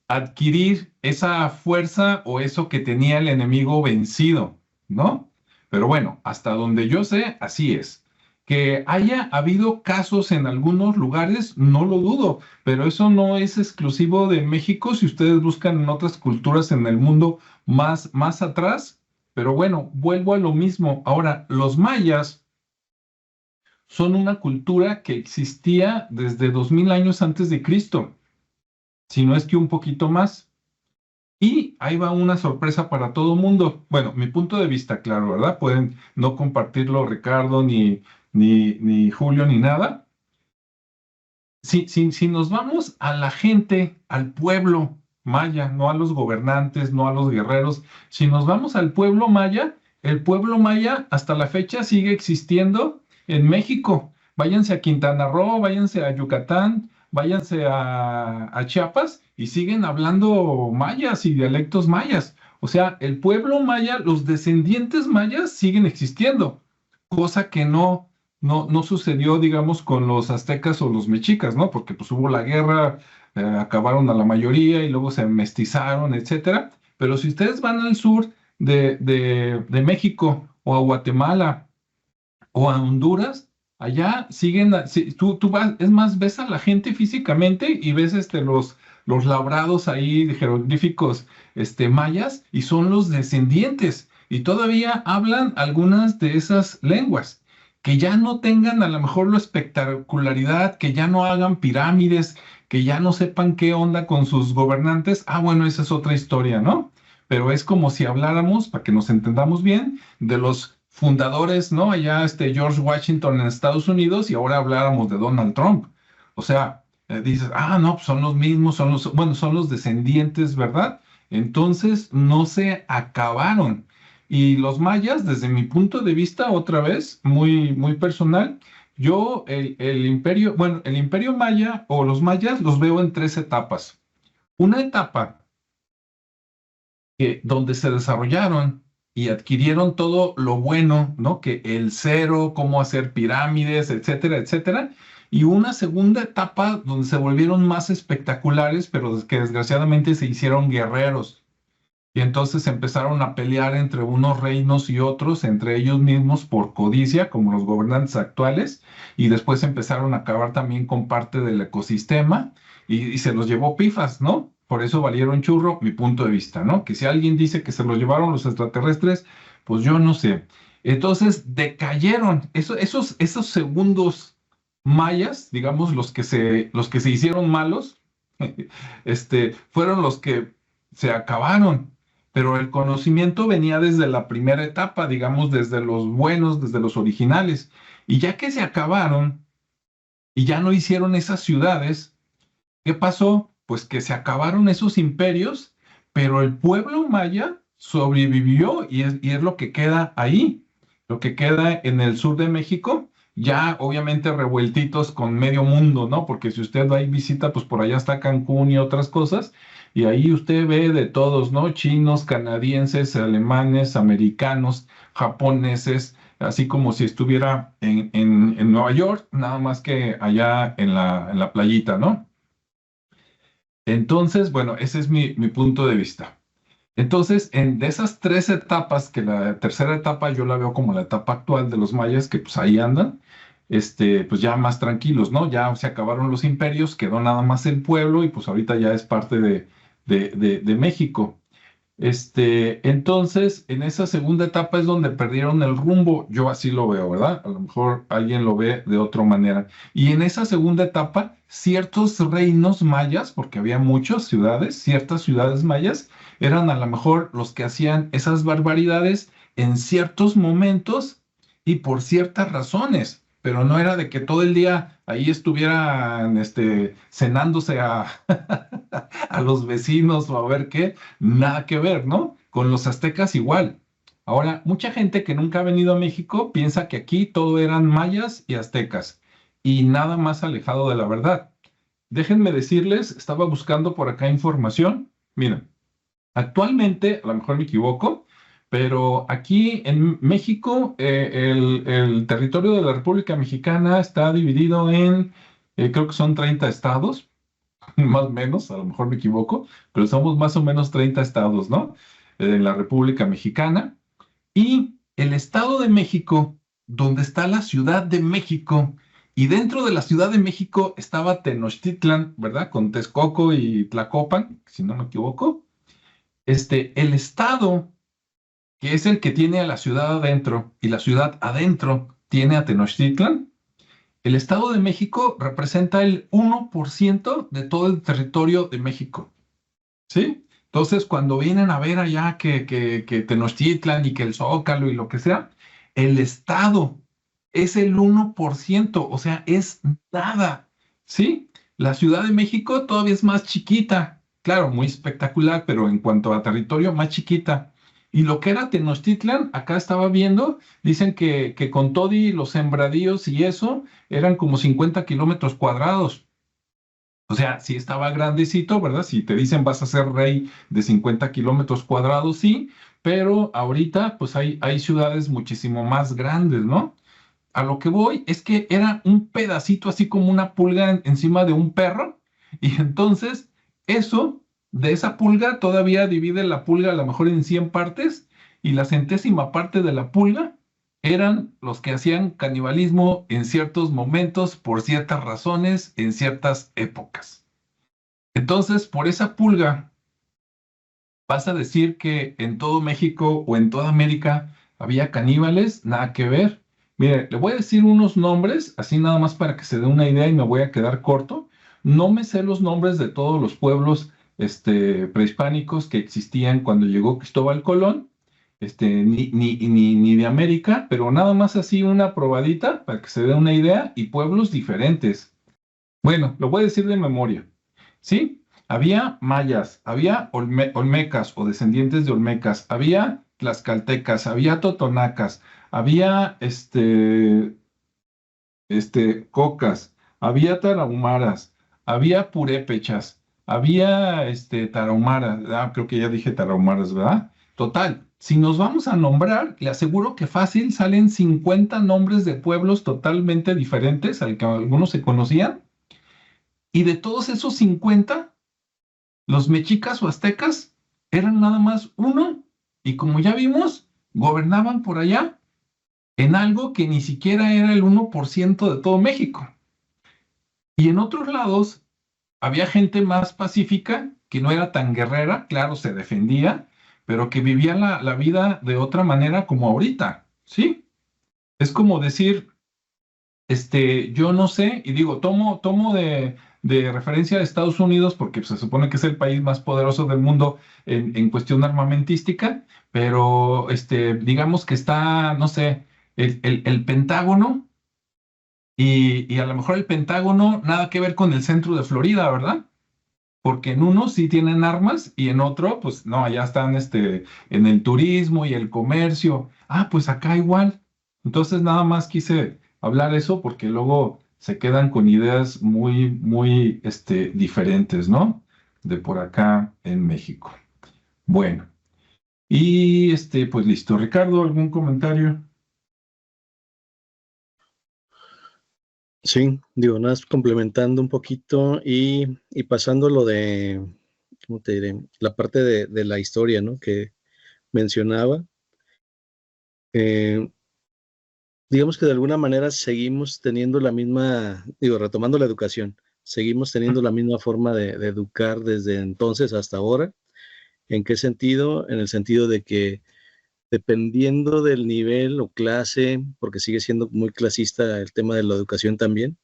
adquirir esa fuerza o eso que tenía el enemigo vencido, ¿no? Pero bueno, hasta donde yo sé, así es. Que haya habido casos en algunos lugares, no lo dudo, pero eso no es exclusivo de México si ustedes buscan en otras culturas en el mundo más atrás. Pero bueno, vuelvo a lo mismo. Ahora, los mayas son una cultura que existía desde 2000 años antes de Cristo, si no es que un poquito más. Y ahí va una sorpresa para todo el mundo. Bueno, mi punto de vista, claro, ¿verdad? Pueden no compartirlo Ricardo, ni Julio, ni nada. Si nos vamos a la gente, al pueblo maya, no a los gobernantes, no a los guerreros, si nos vamos al pueblo maya, el pueblo maya hasta la fecha sigue existiendo en México. Váyanse a Quintana Roo, váyanse a Yucatán, váyanse a Chiapas y siguen hablando mayas y dialectos mayas. O sea, el pueblo maya, los descendientes mayas siguen existiendo, cosa que no sucedió, digamos, con los aztecas o los mexicas, ¿no? Porque pues hubo la guerra, acabaron a la mayoría y luego se mestizaron, etcétera. Pero si ustedes van al sur de México o a Guatemala o a Honduras, allá siguen, tú vas, es más, ves a la gente físicamente y ves los labrados ahí jeroglíficos mayas y son los descendientes y todavía hablan algunas de esas lenguas. Que ya no tengan a lo mejor la espectacularidad, que ya no hagan pirámides, que ya no sepan qué onda con sus gobernantes. Bueno, esa es otra historia, ¿no? Pero es como si habláramos, para que nos entendamos bien, de los fundadores, ¿no? Allá George Washington en Estados Unidos y ahora habláramos de Donald Trump. O sea, dices, no, pues son los mismos, son los descendientes, ¿verdad? Entonces no se acabaron. Y los mayas, desde mi punto de vista, otra vez, muy, muy personal, yo el imperio, bueno, el imperio maya o los mayas los veo en tres etapas. Una etapa donde se desarrollaron y adquirieron todo lo bueno, ¿no? Que el cero, cómo hacer pirámides, etcétera, etcétera. Y una segunda etapa donde se volvieron más espectaculares, pero que desgraciadamente se hicieron guerreros. Y entonces empezaron a pelear entre unos reinos y otros, entre ellos mismos por codicia, como los gobernantes actuales, y después empezaron a acabar también con parte del ecosistema y se los llevó pifas, ¿no? Por eso valieron churro, mi punto de vista, ¿no? Que si alguien dice que se los llevaron los extraterrestres, pues yo no sé. Entonces decayeron esos segundos mayas, digamos, los que se hicieron malos, fueron los que se acabaron, pero el conocimiento venía desde la primera etapa, digamos, desde los buenos, desde los originales. Y ya que se acabaron y ya no hicieron esas ciudades, ¿qué pasó? Pues que se acabaron esos imperios, pero el pueblo maya sobrevivió y es lo que queda ahí, lo que queda en el sur de México, ya obviamente revueltitos con medio mundo, ¿no? Porque si usted va y visita, pues por allá está Cancún y otras cosas, y ahí usted ve de todos, ¿no? Chinos, canadienses, alemanes, americanos, japoneses, así como si estuviera en Nueva York, nada más que allá en la playita, ¿no? Entonces, bueno, ese es mi punto de vista. Entonces, de esas tres etapas, que la tercera etapa yo la veo como la etapa actual de los mayas, que pues ahí andan, pues ya más tranquilos, ¿no? Ya se acabaron los imperios, quedó nada más el pueblo y pues ahorita ya es parte de México. Entonces, en esa segunda etapa es donde perdieron el rumbo, yo así lo veo, ¿verdad? A lo mejor alguien lo ve de otra manera. Y en esa segunda etapa, ciertos reinos mayas, porque había muchas ciudades, ciertas ciudades mayas, eran a lo mejor los que hacían esas barbaridades en ciertos momentos y por ciertas razones, pero no era de que todo el día ahí estuvieran cenándose a los vecinos o a ver qué, nada que ver, ¿no? Con los aztecas igual. Ahora, mucha gente que nunca ha venido a México piensa que aquí todo eran mayas y aztecas y nada más alejado de la verdad. Déjenme decirles, estaba buscando por acá información. Miren, actualmente, a lo mejor me equivoco, pero aquí en México, el territorio de la República Mexicana está dividido en, creo que son 30 estados, más o menos, a lo mejor me equivoco, pero somos más o menos 30 estados, ¿no? En la República Mexicana. Y el Estado de México, donde está la Ciudad de México, y dentro de la Ciudad de México estaba Tenochtitlan, ¿verdad? Con Texcoco y Tlacopan, si no me equivoco. El Estado, que es el que tiene a la ciudad adentro, y la ciudad adentro tiene a Tenochtitlan, el Estado de México representa el 1% de todo el territorio de México, ¿sí? Entonces, cuando vienen a ver allá que Tenochtitlan y que el Zócalo y lo que sea, el Estado es el 1%, o sea, es nada, ¿sí? La Ciudad de México todavía es más chiquita, claro, muy espectacular, pero en cuanto a territorio, más chiquita. Y lo que era Tenochtitlan, acá estaba viendo, dicen que con todo y los sembradíos y eso, eran como 50 kilómetros cuadrados. O sea, sí estaba grandecito, ¿verdad? Si te dicen vas a ser rey de 50 kilómetros cuadrados, sí, pero ahorita pues hay ciudades muchísimo más grandes, ¿no? A lo que voy es que era un pedacito así como una pulga encima de un perro, y entonces eso, de esa pulga, todavía divide la pulga a lo mejor en 100 partes, y la centésima parte de la pulga eran los que hacían canibalismo en ciertos momentos, por ciertas razones, en ciertas épocas. Entonces, por esa pulga, ¿vas a decir que en todo México o en toda América había caníbales? Nada que ver. Mire, le voy a decir unos nombres, así nada más para que se dé una idea y me voy a quedar corto. No me sé los nombres de todos los pueblos prehispánicos que existían cuando llegó Cristóbal Colón, ni de América, pero nada más así una probadita para que se dé una idea y pueblos diferentes. Bueno, lo voy a decir de memoria, ¿sí? Había mayas, había olmecas o descendientes de olmecas, había tlaxcaltecas, había totonacas, había cocas, había tarahumaras, había purépechas, había tarahumaras, creo que ya dije tarahumaras, ¿verdad? Total, si nos vamos a nombrar, le aseguro que fácil salen 50 nombres de pueblos totalmente diferentes, al que algunos se conocían, y de todos esos 50, los mexicas o aztecas eran nada más uno, y como ya vimos, gobernaban por allá en algo que ni siquiera era el 1% de todo México. Y en otros lados había gente más pacífica, que no era tan guerrera, claro, se defendía, pero que vivía la vida de otra manera como ahorita, ¿sí? Es como decir, yo no sé, y digo, tomo de referencia a Estados Unidos porque pues, se supone que es el país más poderoso del mundo en cuestión armamentística, pero digamos que está, no sé, el Pentágono, y a lo mejor el Pentágono nada que ver con el centro de Florida, ¿verdad? Porque en uno sí tienen armas y en otro, pues no, allá están en el turismo y el comercio. Ah, pues acá igual. Entonces nada más quise hablar eso porque luego se quedan con ideas muy, muy diferentes, ¿no? De por acá en México. Bueno, y pues listo. Ricardo, ¿algún comentario? Sí, digo, nada más complementando un poquito y pasando lo de, ¿cómo te diré? La parte de la historia, ¿no? Que mencionaba. Eh, digamos que de alguna manera seguimos teniendo la misma, digo, retomando la educación, seguimos teniendo la misma forma de educar desde entonces hasta ahora. ¿En qué sentido? En el sentido de que dependiendo del nivel o clase, porque sigue siendo muy clasista el tema de la educación también,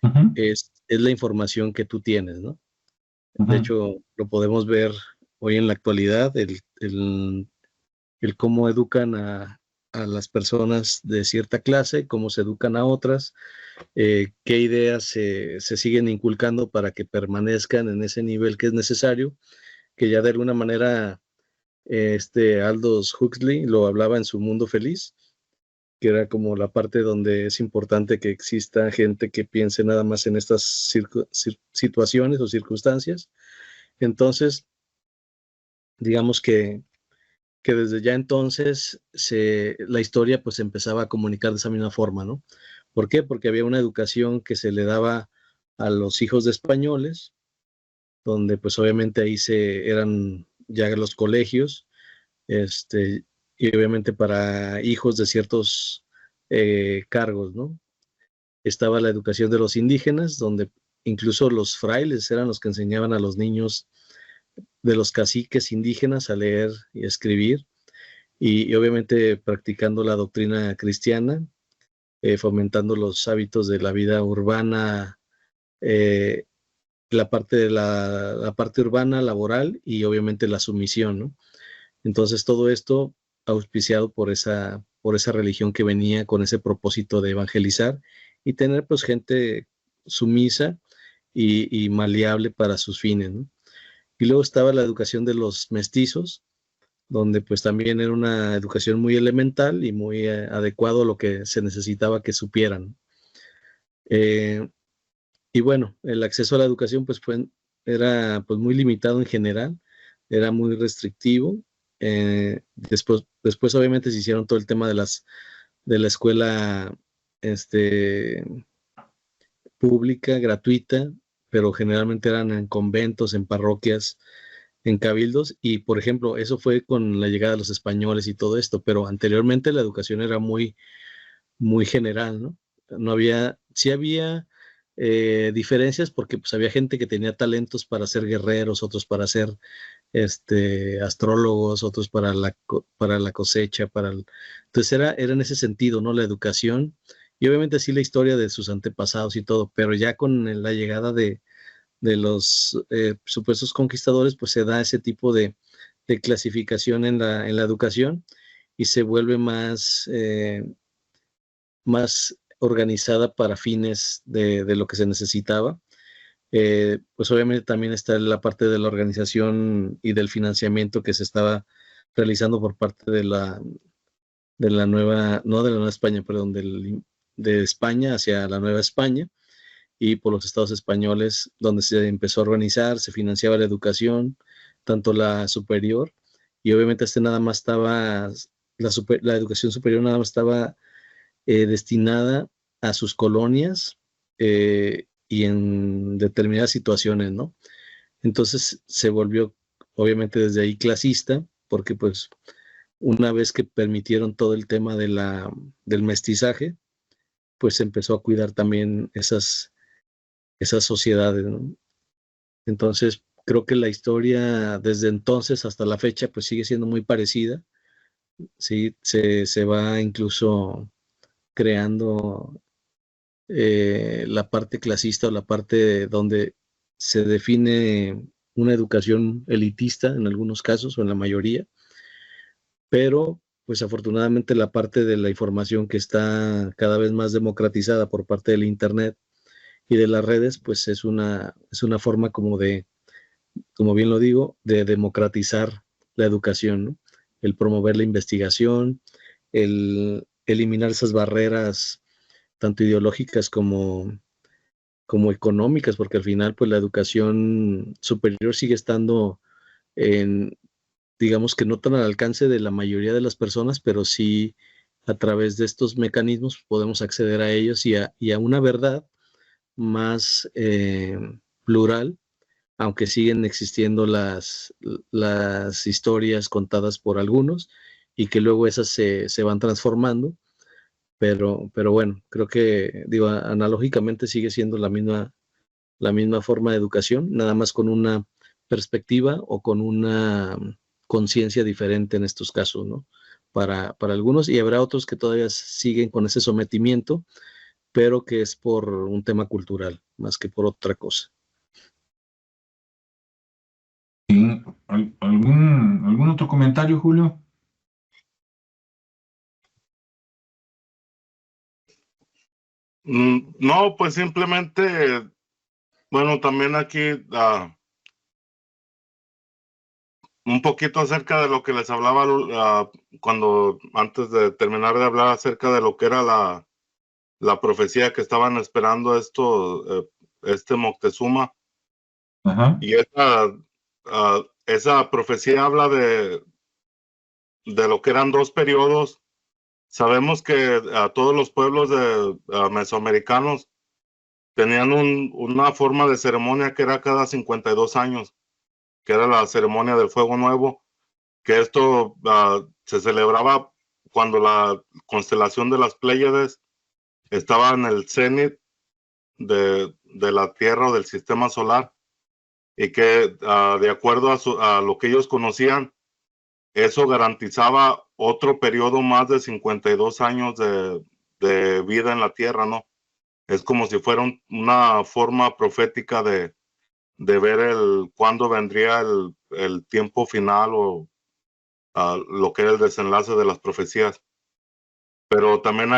Ujú, es la información que tú tienes, ¿no? De ujú, hecho, lo podemos ver hoy en la actualidad, el cómo educan a las personas de cierta clase, cómo se educan a otras, qué ideas se siguen inculcando para que permanezcan en ese nivel que es necesario, que ya de alguna manera Aldous Huxley lo hablaba en su Mundo Feliz, que era como la parte donde es importante que exista gente que piense nada más en estas situaciones o circunstancias. Entonces, digamos que desde ya entonces la historia pues empezaba a comunicar de esa misma forma, ¿no? ¿Por qué? Porque había una educación que se le daba a los hijos de españoles, donde pues obviamente ahí eran ya los colegios, y obviamente para hijos de ciertos cargos, ¿no? Estaba la educación de los indígenas, donde incluso los frailes eran los que enseñaban a los niños de los caciques indígenas a leer y escribir, y obviamente practicando la doctrina cristiana, fomentando los hábitos de la vida urbana, eh, la parte urbana, laboral y obviamente la sumisión, ¿no? Entonces todo esto auspiciado por esa religión que venía con ese propósito de evangelizar y tener pues gente sumisa y maleable para sus fines, ¿no? Y luego estaba la educación de los mestizos, donde pues también era una educación muy elemental y muy adecuado a lo que se necesitaba que supieran. Eh, y bueno, el acceso a la educación pues era pues muy limitado en general, era muy restrictivo. Después obviamente se hicieron todo el tema de la escuela este, pública, gratuita, pero generalmente eran en conventos, en parroquias, en cabildos, y por ejemplo, eso fue con la llegada de los españoles y todo esto, pero anteriormente la educación era muy, muy general, ¿no? No había, sí había diferencias porque pues había gente que tenía talentos para ser guerreros, otros para ser astrólogos, otros para la cosecha, entonces era en ese sentido, ¿no? La educación y obviamente sí la historia de sus antepasados y todo, pero ya con la llegada de los supuestos conquistadores, pues se da ese tipo de clasificación en la educación y se vuelve más organizada para fines de lo que se necesitaba. Pues obviamente también está la parte de la organización y del financiamiento que se estaba realizando por parte de la nueva, no de la Nueva España, perdón, de España hacia la Nueva España, y por los estados españoles, donde se empezó a organizar, se financiaba la educación, tanto la superior, y obviamente nada más estaba, la educación superior nada más estaba destinada a sus colonias y en determinadas situaciones, ¿no? Entonces se volvió, obviamente desde ahí, clasista, porque pues una vez que permitieron todo el tema del mestizaje, pues se empezó a cuidar también esas sociedades, ¿no? Entonces, creo que la historia desde entonces hasta la fecha, pues sigue siendo muy parecida, ¿sí? Se va incluso creando la parte clasista o la parte donde se define una educación elitista en algunos casos o en la mayoría, pero pues afortunadamente la parte de la información que está cada vez más democratizada por parte del Internet y de las redes, pues es una forma como de, como bien lo digo, de democratizar la educación, ¿no? El promover la investigación, el eliminar esas barreras tanto ideológicas como económicas, porque al final pues la educación superior sigue estando en, digamos que no tan al alcance de la mayoría de las personas, pero sí a través de estos mecanismos podemos acceder a ellos y a una verdad más plural, aunque siguen existiendo las historias contadas por algunos y que luego esas se van transformando, pero bueno, creo que, digo, analógicamente sigue siendo la misma forma de educación, nada más con una perspectiva o con una conciencia diferente en estos casos, ¿no? Para algunos, y habrá otros que todavía siguen con ese sometimiento, pero que es por un tema cultural, más que por otra cosa. Sí, ¿algún otro comentario, Julio? No, pues simplemente, bueno, también aquí un poquito acerca de lo que les hablaba cuando, antes de terminar de hablar acerca de lo que era la profecía que estaban esperando este Moctezuma. Ajá. Y esa profecía habla de lo que eran dos periodos. Sabemos que todos los pueblos mesoamericanos tenían una forma de ceremonia que era cada 52 años, que era la ceremonia del Fuego Nuevo, que esto se celebraba cuando la constelación de las Pléyades estaba en el cenit de la Tierra o del sistema solar, y que de acuerdo a lo que ellos conocían, eso garantizaba otro periodo más de 52 años de vida en la Tierra, ¿no? Es como si fuera una forma profética de ver cuándo vendría el tiempo final o lo que era el desenlace de las profecías. Pero también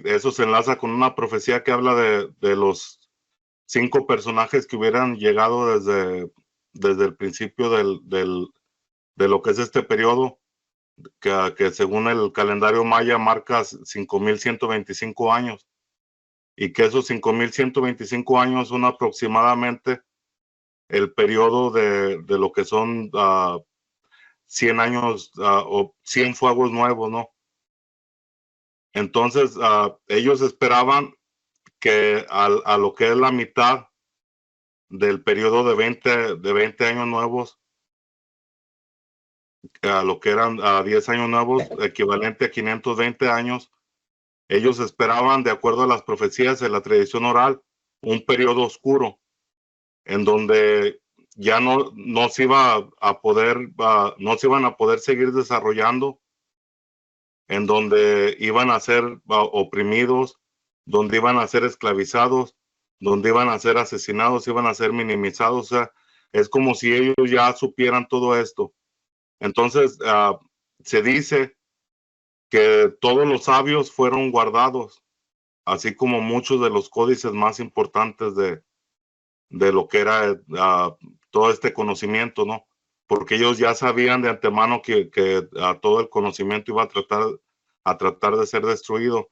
eso se enlaza con una profecía que habla de los 5 personajes que hubieran llegado desde el principio de lo que es este periodo, que según el calendario maya marca 5,125 años, y que esos 5,125 años son aproximadamente el periodo de lo que son 100 años o 100 fuegos nuevos, ¿no? Entonces, ellos esperaban que a lo que es la mitad del periodo de 20 años nuevos, a lo que eran 10 años nuevos, equivalente a 520 años, ellos esperaban, de acuerdo a las profecías de la tradición oral, un periodo oscuro, en donde ya no se iba a poder, no se iban a poder seguir desarrollando, en donde iban a ser oprimidos, donde iban a ser esclavizados, donde iban a ser asesinados, iban a ser minimizados. O sea, es como si ellos ya supieran todo esto. Entonces, se dice que todos los sabios fueron guardados, así como muchos de los códices más importantes de lo que era todo este conocimiento, ¿no? porque ellos ya sabían de antemano que todo el conocimiento iba a tratar de ser destruido.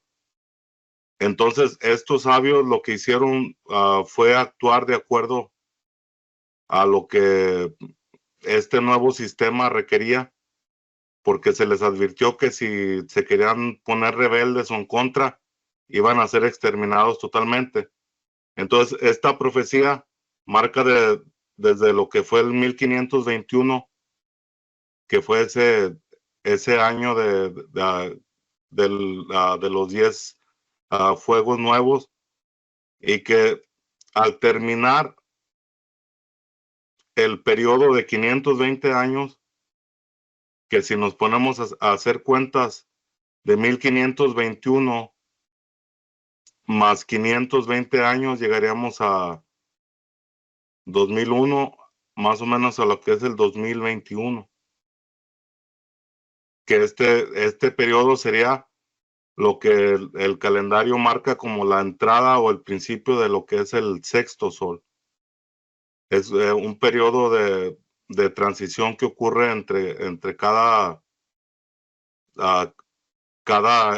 Entonces, estos sabios lo que hicieron fue actuar de acuerdo a lo que este nuevo sistema requería, porque se les advirtió que si se querían poner rebeldes o en contra, iban a ser exterminados totalmente. Entonces, esta profecía marca desde lo que fue el 1521, que fue ese año de los 10 fuegos nuevos, y que al terminar el periodo de 520 años, que si nos ponemos a hacer cuentas de 1521 más 520 años, llegaríamos a 2001, más o menos a lo que es el 2021. Que este periodo sería lo que el calendario marca como la entrada o el principio de lo que es el sexto sol. Es un periodo de transición que ocurre entre cada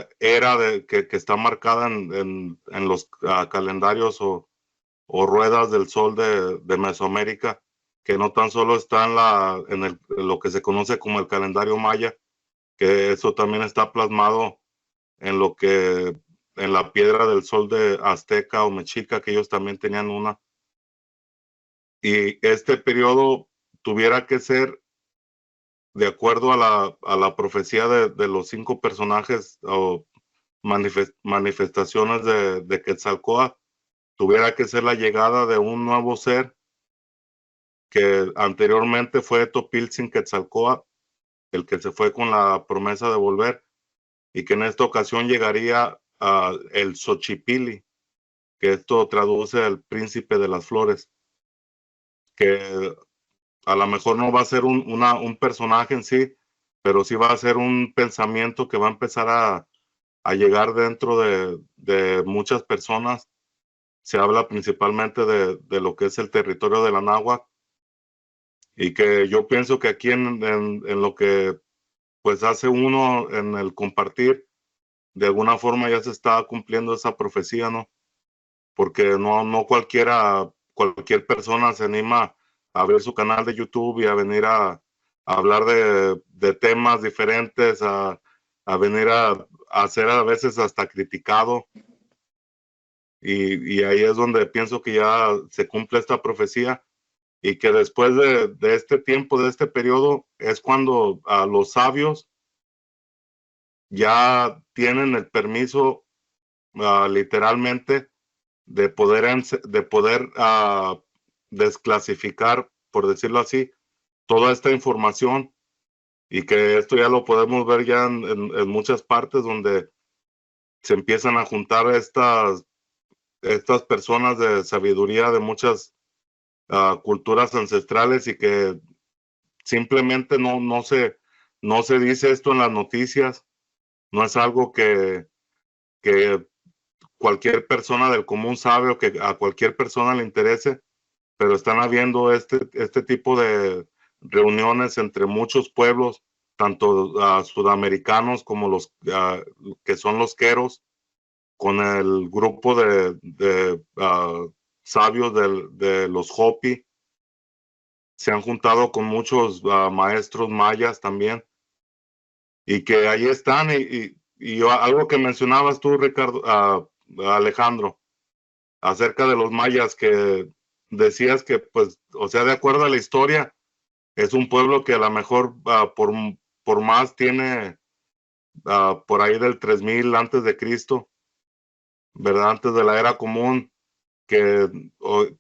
era que está marcada en los calendarios o ruedas del sol de Mesoamérica, que no tan solo está en lo que se conoce como el calendario maya, que eso también está plasmado en la piedra del sol de Azteca o Mexica, que ellos también tenían una. Y este periodo tuviera que ser de acuerdo a la profecía de los 5 personajes o manifestaciones de Quetzalcóatl, tuviera que ser la llegada de un nuevo ser que anteriormente fue Topiltzin-Quetzalcóatl, el que se fue con la promesa de volver, y que en esta ocasión llegaría el Xochipilli, que esto traduce al príncipe de las flores, que a lo mejor no va a ser un personaje en sí, pero sí va a ser un pensamiento que va a empezar a llegar dentro de muchas personas. Se habla principalmente de lo que es el territorio de la náhuatl, y que yo pienso que aquí en lo que pues hace uno en el compartir, de alguna forma ya se está cumpliendo esa profecía, ¿no? Porque no cualquier persona se anima a abrir su canal de YouTube y a venir a hablar de temas diferentes, a venir a ser a veces hasta criticado. Y ahí es donde pienso que ya se cumple esta profecía, y que después de este tiempo, de este periodo, es cuando los sabios ya tienen el permiso literalmente de poder desclasificar, por decirlo así, toda esta información, y que esto ya lo podemos ver ya en muchas partes donde se empiezan a juntar estas personas de sabiduría de muchas culturas ancestrales, y que simplemente no se dice esto en las noticias, no es algo que cualquier persona del común sabe o que a cualquier persona le interese, pero están habiendo este tipo de reuniones entre muchos pueblos, tanto sudamericanos como los que son los queros, con el grupo de sabios de los Hopi. Se han juntado con muchos maestros mayas también, y que ahí están. Y algo que mencionabas tú, Ricardo, Alejandro, acerca de los mayas, que decías que, pues, o sea, de acuerdo a la historia, es un pueblo que a lo mejor por más tiene por ahí del 3000 antes de Cristo, ¿verdad? Antes de la era común, que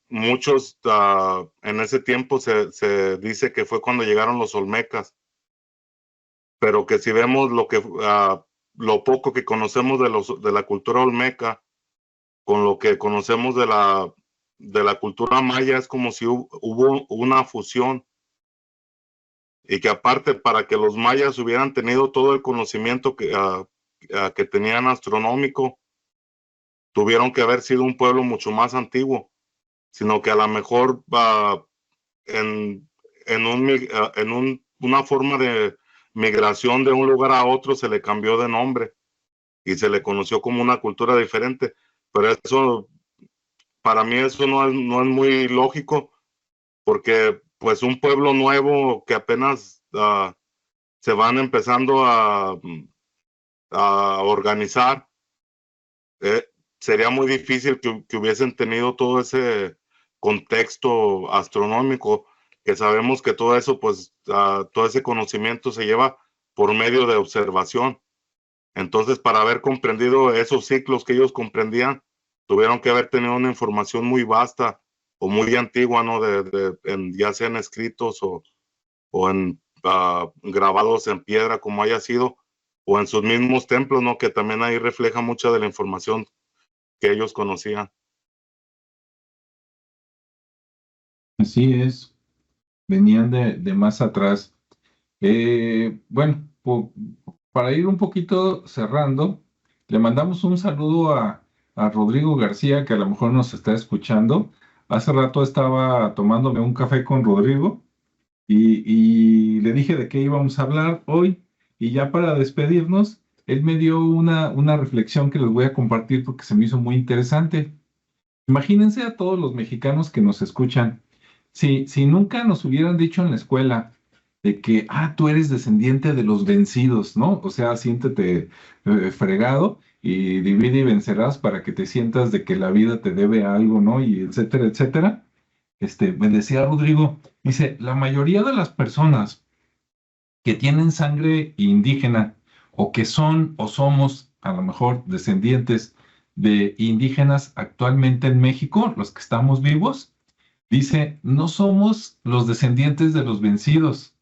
muchos en ese tiempo se dice que fue cuando llegaron los olmecas, pero que si vemos lo poco que conocemos de la cultura olmeca con lo que conocemos de la cultura maya, es como si hubo una fusión, y que aparte, para que los mayas hubieran tenido todo el conocimiento que tenían astronómico, tuvieron que haber sido un pueblo mucho más antiguo, sino que a lo mejor en una forma de migración de un lugar a otro se le cambió de nombre y se le conoció como una cultura diferente. Pero eso, para mí eso no es muy lógico, porque pues un pueblo nuevo que apenas se van empezando a organizar, sería muy difícil que hubiesen tenido todo ese contexto astronómico, que sabemos que todo eso, pues, todo ese conocimiento se lleva por medio de observación. Entonces, para haber comprendido esos ciclos que ellos comprendían, tuvieron que haber tenido una información muy vasta o muy antigua, ¿no? Ya sean escritos o en grabados en piedra, como haya sido, o en sus mismos templos, ¿no? Que también ahí refleja mucha de la información que ellos conocían. Así es, venían de más atrás. Bueno, para ir un poquito cerrando, le mandamos un saludo a Rodrigo García, que a lo mejor nos está escuchando. Hace rato estaba tomándome un café con Rodrigo y le dije de qué íbamos a hablar hoy. Y ya para despedirnos, él me dio una reflexión que les voy a compartir porque se me hizo muy interesante. Imagínense a todos los mexicanos que nos escuchan. Si nunca nos hubieran dicho en la escuela de que, tú eres descendiente de los vencidos, ¿no? O sea, siéntete fregado y divide y vencerás para que te sientas de que la vida te debe algo, ¿no? Y etcétera, etcétera. Me decía Rodrigo, dice, la mayoría de las personas que tienen sangre indígena o que son o somos a lo mejor descendientes de indígenas actualmente en México, los que estamos vivos, dice, no somos los descendientes de los vencidos,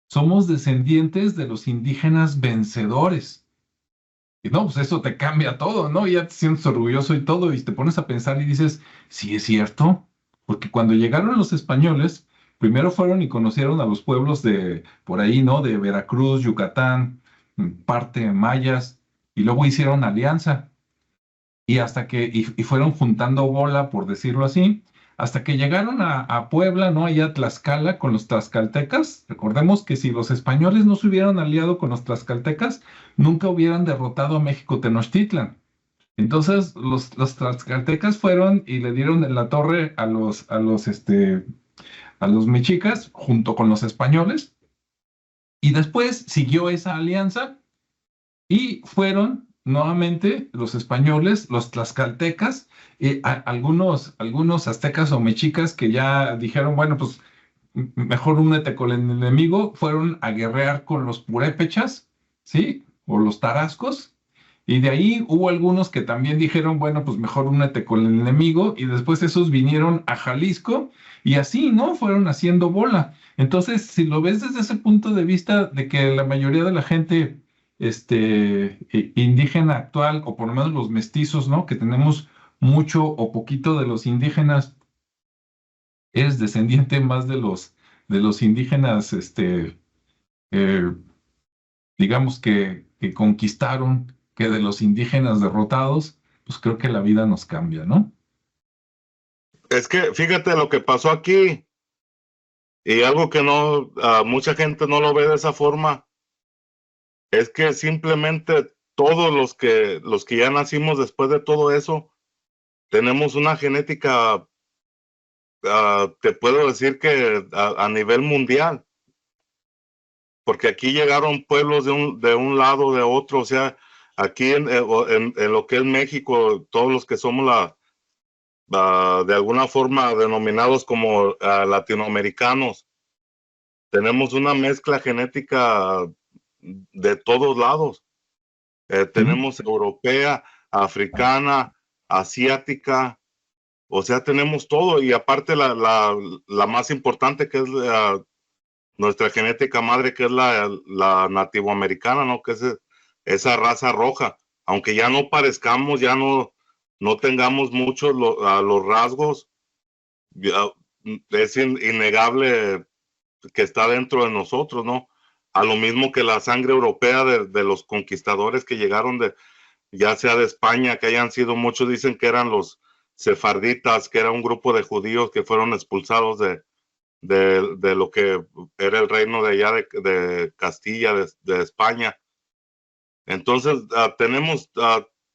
somos descendientes de los indígenas vencedores. Y no, pues eso te cambia todo, ¿no? Ya te sientes orgulloso y todo, y te pones a pensar y dices, sí es cierto, porque cuando llegaron los españoles, primero fueron y conocieron a los pueblos de por ahí, ¿no? De Veracruz, Yucatán, parte mayas, y luego hicieron alianza, y hasta que, y fueron juntando bola, por decirlo así, hasta que llegaron a Puebla, ¿no? Allá a Tlaxcala con los tlaxcaltecas. Recordemos que si los españoles no se hubieran aliado con los tlaxcaltecas, nunca hubieran derrotado a México Tenochtitlan. Entonces, los tlaxcaltecas fueron y le dieron en la torre a los mexicas junto con los españoles. Y después siguió esa alianza y fueron nuevamente los españoles, los tlaxcaltecas, algunos aztecas o mexicas que ya dijeron, bueno, pues mejor únete con el enemigo, fueron a guerrear con los purépechas, ¿sí? O los tarascos. Y de ahí hubo algunos que también dijeron, bueno, pues mejor únete con el enemigo, y después esos vinieron a Jalisco, y así, ¿no? Fueron haciendo bola. Entonces, si lo ves desde ese punto de vista de que la mayoría de la gente indígena actual, o por lo menos los mestizos, ¿no? Que tenemos mucho o poquito de los indígenas, es descendiente más de los indígenas, eh, digamos que conquistaron, que de los indígenas derrotados, pues creo que la vida nos cambia, ¿no? Es que fíjate lo que pasó aquí, y algo que no, mucha gente no lo ve de esa forma, es que simplemente todos los que ya nacimos después de todo eso, tenemos una genética, te puedo decir que a nivel mundial, porque aquí llegaron pueblos de un lado, de otro, o sea, aquí en lo que es México, todos los que somos de alguna forma denominados como latinoamericanos, tenemos una mezcla genética de todos lados. Tenemos europea, africana, asiática, o sea, tenemos todo, y aparte la más importante, que es nuestra genética madre, que es la nativoamericana, ¿no? Que es esa raza roja. Aunque ya no parezcamos, ya no tengamos muchos los rasgos, es innegable que está dentro de nosotros, ¿no? A lo mismo que la sangre europea de los conquistadores que llegaron ya sea de España, que hayan sido muchos, dicen que eran los sefarditas, que era un grupo de judíos que fueron expulsados de lo que era el reino de allá de Castilla, de España. Entonces, tenemos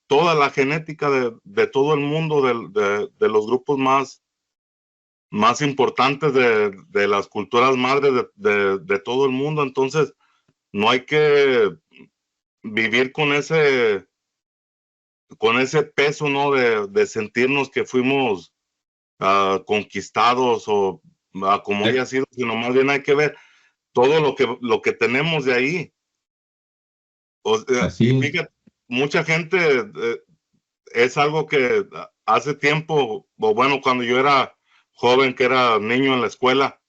toda la genética de todo el mundo, de los grupos más importantes de las culturas madres de todo el mundo. Entonces, no hay que vivir con ese peso, ¿no? De sentirnos que fuimos conquistados o como haya sido, sino más bien hay que ver todo lo que tenemos de ahí. Así Y es. fíjate, mucha gente, es algo que hace tiempo, o bueno, cuando yo era joven, que era niño en la escuela,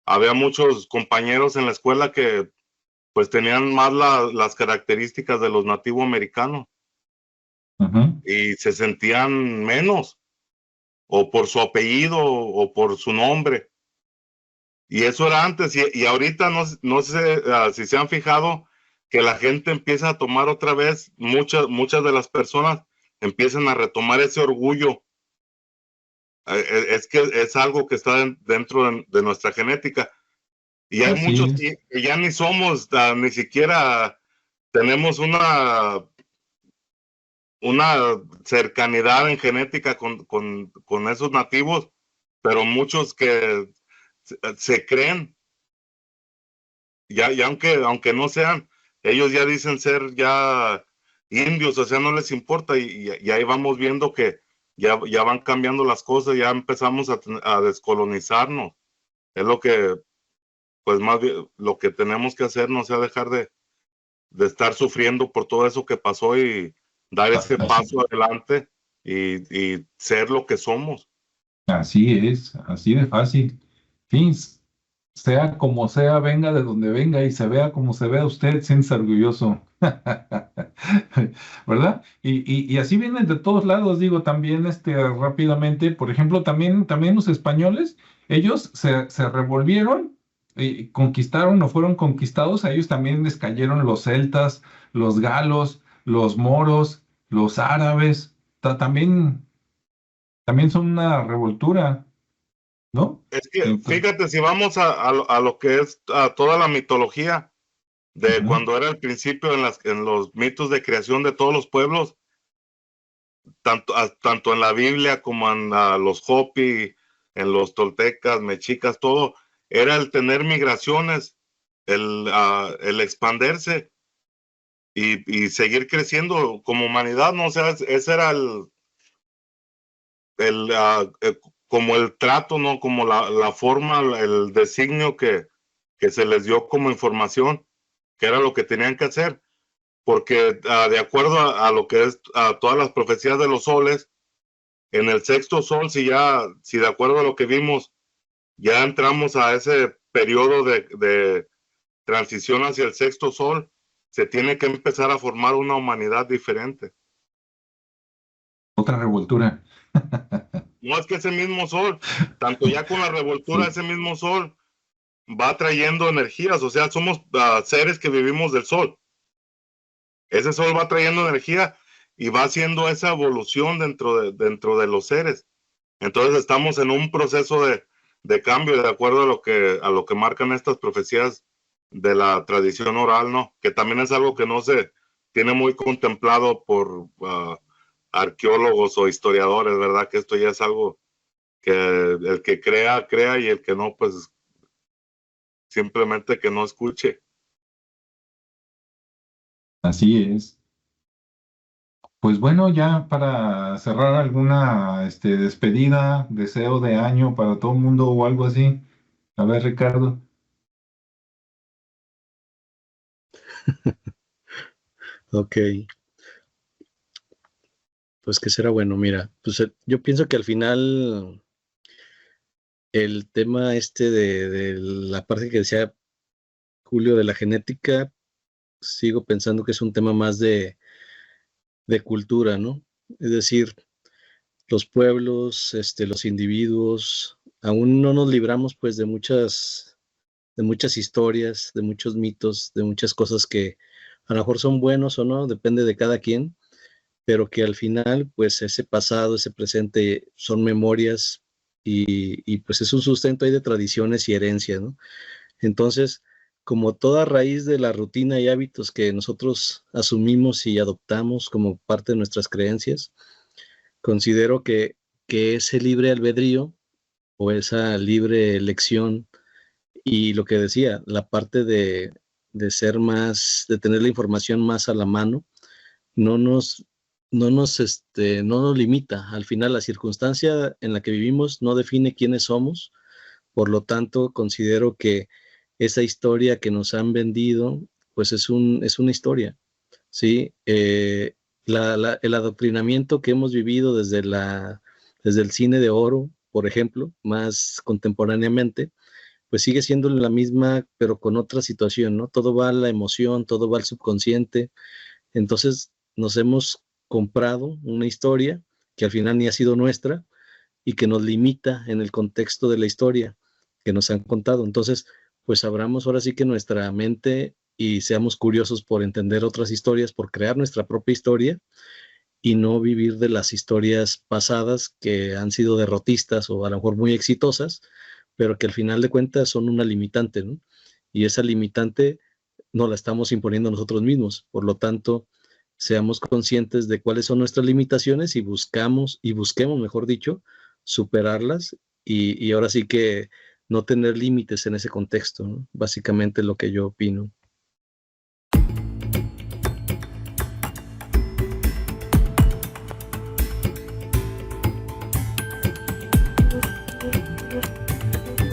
había muchos compañeros en la escuela que pues tenían más las características de los nativos americanos Ujú. y se sentían menos, o por su apellido o por su nombre. Y eso era antes, y ahorita no sé si se han fijado que la gente empieza a tomar otra vez, muchas de las personas empiezan a retomar ese orgullo. Es que es algo que está dentro de nuestra genética. Y hay Así muchos es. que ya ni somos, ni siquiera tenemos una cercanidad en genética con esos nativos, pero muchos que se creen, ya aunque no sean, ellos ya dicen ser ya indios, o sea, no les importa, y ahí vamos viendo que ya van cambiando las cosas, ya empezamos a descolonizarnos. Es lo que, pues más bien, lo que tenemos que hacer, no sea dejar de estar sufriendo por todo eso que pasó y dar ese paso adelante y ser lo que somos. Así es, así de fácil. Fin, sea como sea, venga de donde venga y se vea como se vea usted, siéntase orgulloso. ¿Verdad? Y así vienen de todos lados, digo, también rápidamente, por ejemplo, también los españoles, ellos se revolvieron y conquistaron o fueron conquistados, a ellos también les cayeron los celtas, los galos, los moros, los árabes, también son una revoltura, ¿no? Es que, Entonces, fíjate, si vamos a lo que es a toda la mitología de ujú. cuando era el principio en los mitos de creación de todos los pueblos, tanto en la Biblia como en los Hopi, en los toltecas, mexicas, todo, era el tener migraciones, el expandirse y seguir creciendo como humanidad, ¿no? O sea, ese era el, como el trato, ¿no? Como la forma, el designio que se les dio como información, que era lo que tenían que hacer, porque de acuerdo a lo que es a todas las profecías de los soles, en el sexto sol, si de acuerdo a lo que vimos, ya entramos a ese periodo de transición hacia el sexto sol, se tiene que empezar a formar una humanidad diferente. Otra revoltura. No es que ese mismo sol, tanto ya con la revoltura, Sí. ese mismo sol va trayendo energías, o sea, somos seres que vivimos del sol. Ese sol va trayendo energía y va haciendo esa evolución dentro de los seres. Entonces estamos en un proceso de cambio de acuerdo a lo que marcan estas profecías de la tradición oral, ¿no? Que también es algo que no se tiene muy contemplado por arqueólogos o historiadores, ¿verdad? Que esto ya es algo que el que crea y el que no, pues simplemente que no escuche. Así es. Pues bueno, ya para cerrar alguna despedida, deseo de año para todo el mundo o algo así. A ver, Ricardo. Ok, pues que será bueno, mira, pues yo pienso que al final el tema de la parte que decía Julio de la genética, sigo pensando que es un tema más de cultura, ¿no? Es decir, los pueblos, los individuos, aún no nos libramos pues de muchas historias, de muchos mitos, de muchas cosas que a lo mejor son buenos o no, depende de cada quien, pero que al final pues ese pasado, ese presente son memorias y pues es un sustento ahí de tradiciones y herencias, ¿no? Entonces, como toda raíz de la rutina y hábitos que nosotros asumimos y adoptamos como parte de nuestras creencias, considero que ese libre albedrío o esa libre elección y lo que decía, la parte de ser más, de tener la información más a la mano, no nos, no nos limita. Al final, la circunstancia en la que vivimos no define quiénes somos. Por lo tanto, considero que esa historia que nos han vendido, pues es una historia, ¿sí? El adoctrinamiento que hemos vivido desde el cine de oro, por ejemplo, más contemporáneamente, pues sigue siendo la misma, pero con otra situación, ¿no? Todo va a la emoción, todo va al subconsciente. Entonces nos hemos comprado una historia que al final ni ha sido nuestra y que nos limita en el contexto de la historia que nos han contado. Entonces, pues abramos ahora sí que nuestra mente y seamos curiosos por entender otras historias, por crear nuestra propia historia y no vivir de las historias pasadas que han sido derrotistas o a lo mejor muy exitosas, pero que al final de cuentas son una limitante, ¿no? Y esa limitante no la estamos imponiendo nosotros mismos. Por lo tanto, seamos conscientes de cuáles son nuestras limitaciones y busquemos, mejor dicho, superarlas y ahora sí que no tener límites en ese contexto, ¿no? Básicamente lo que yo opino.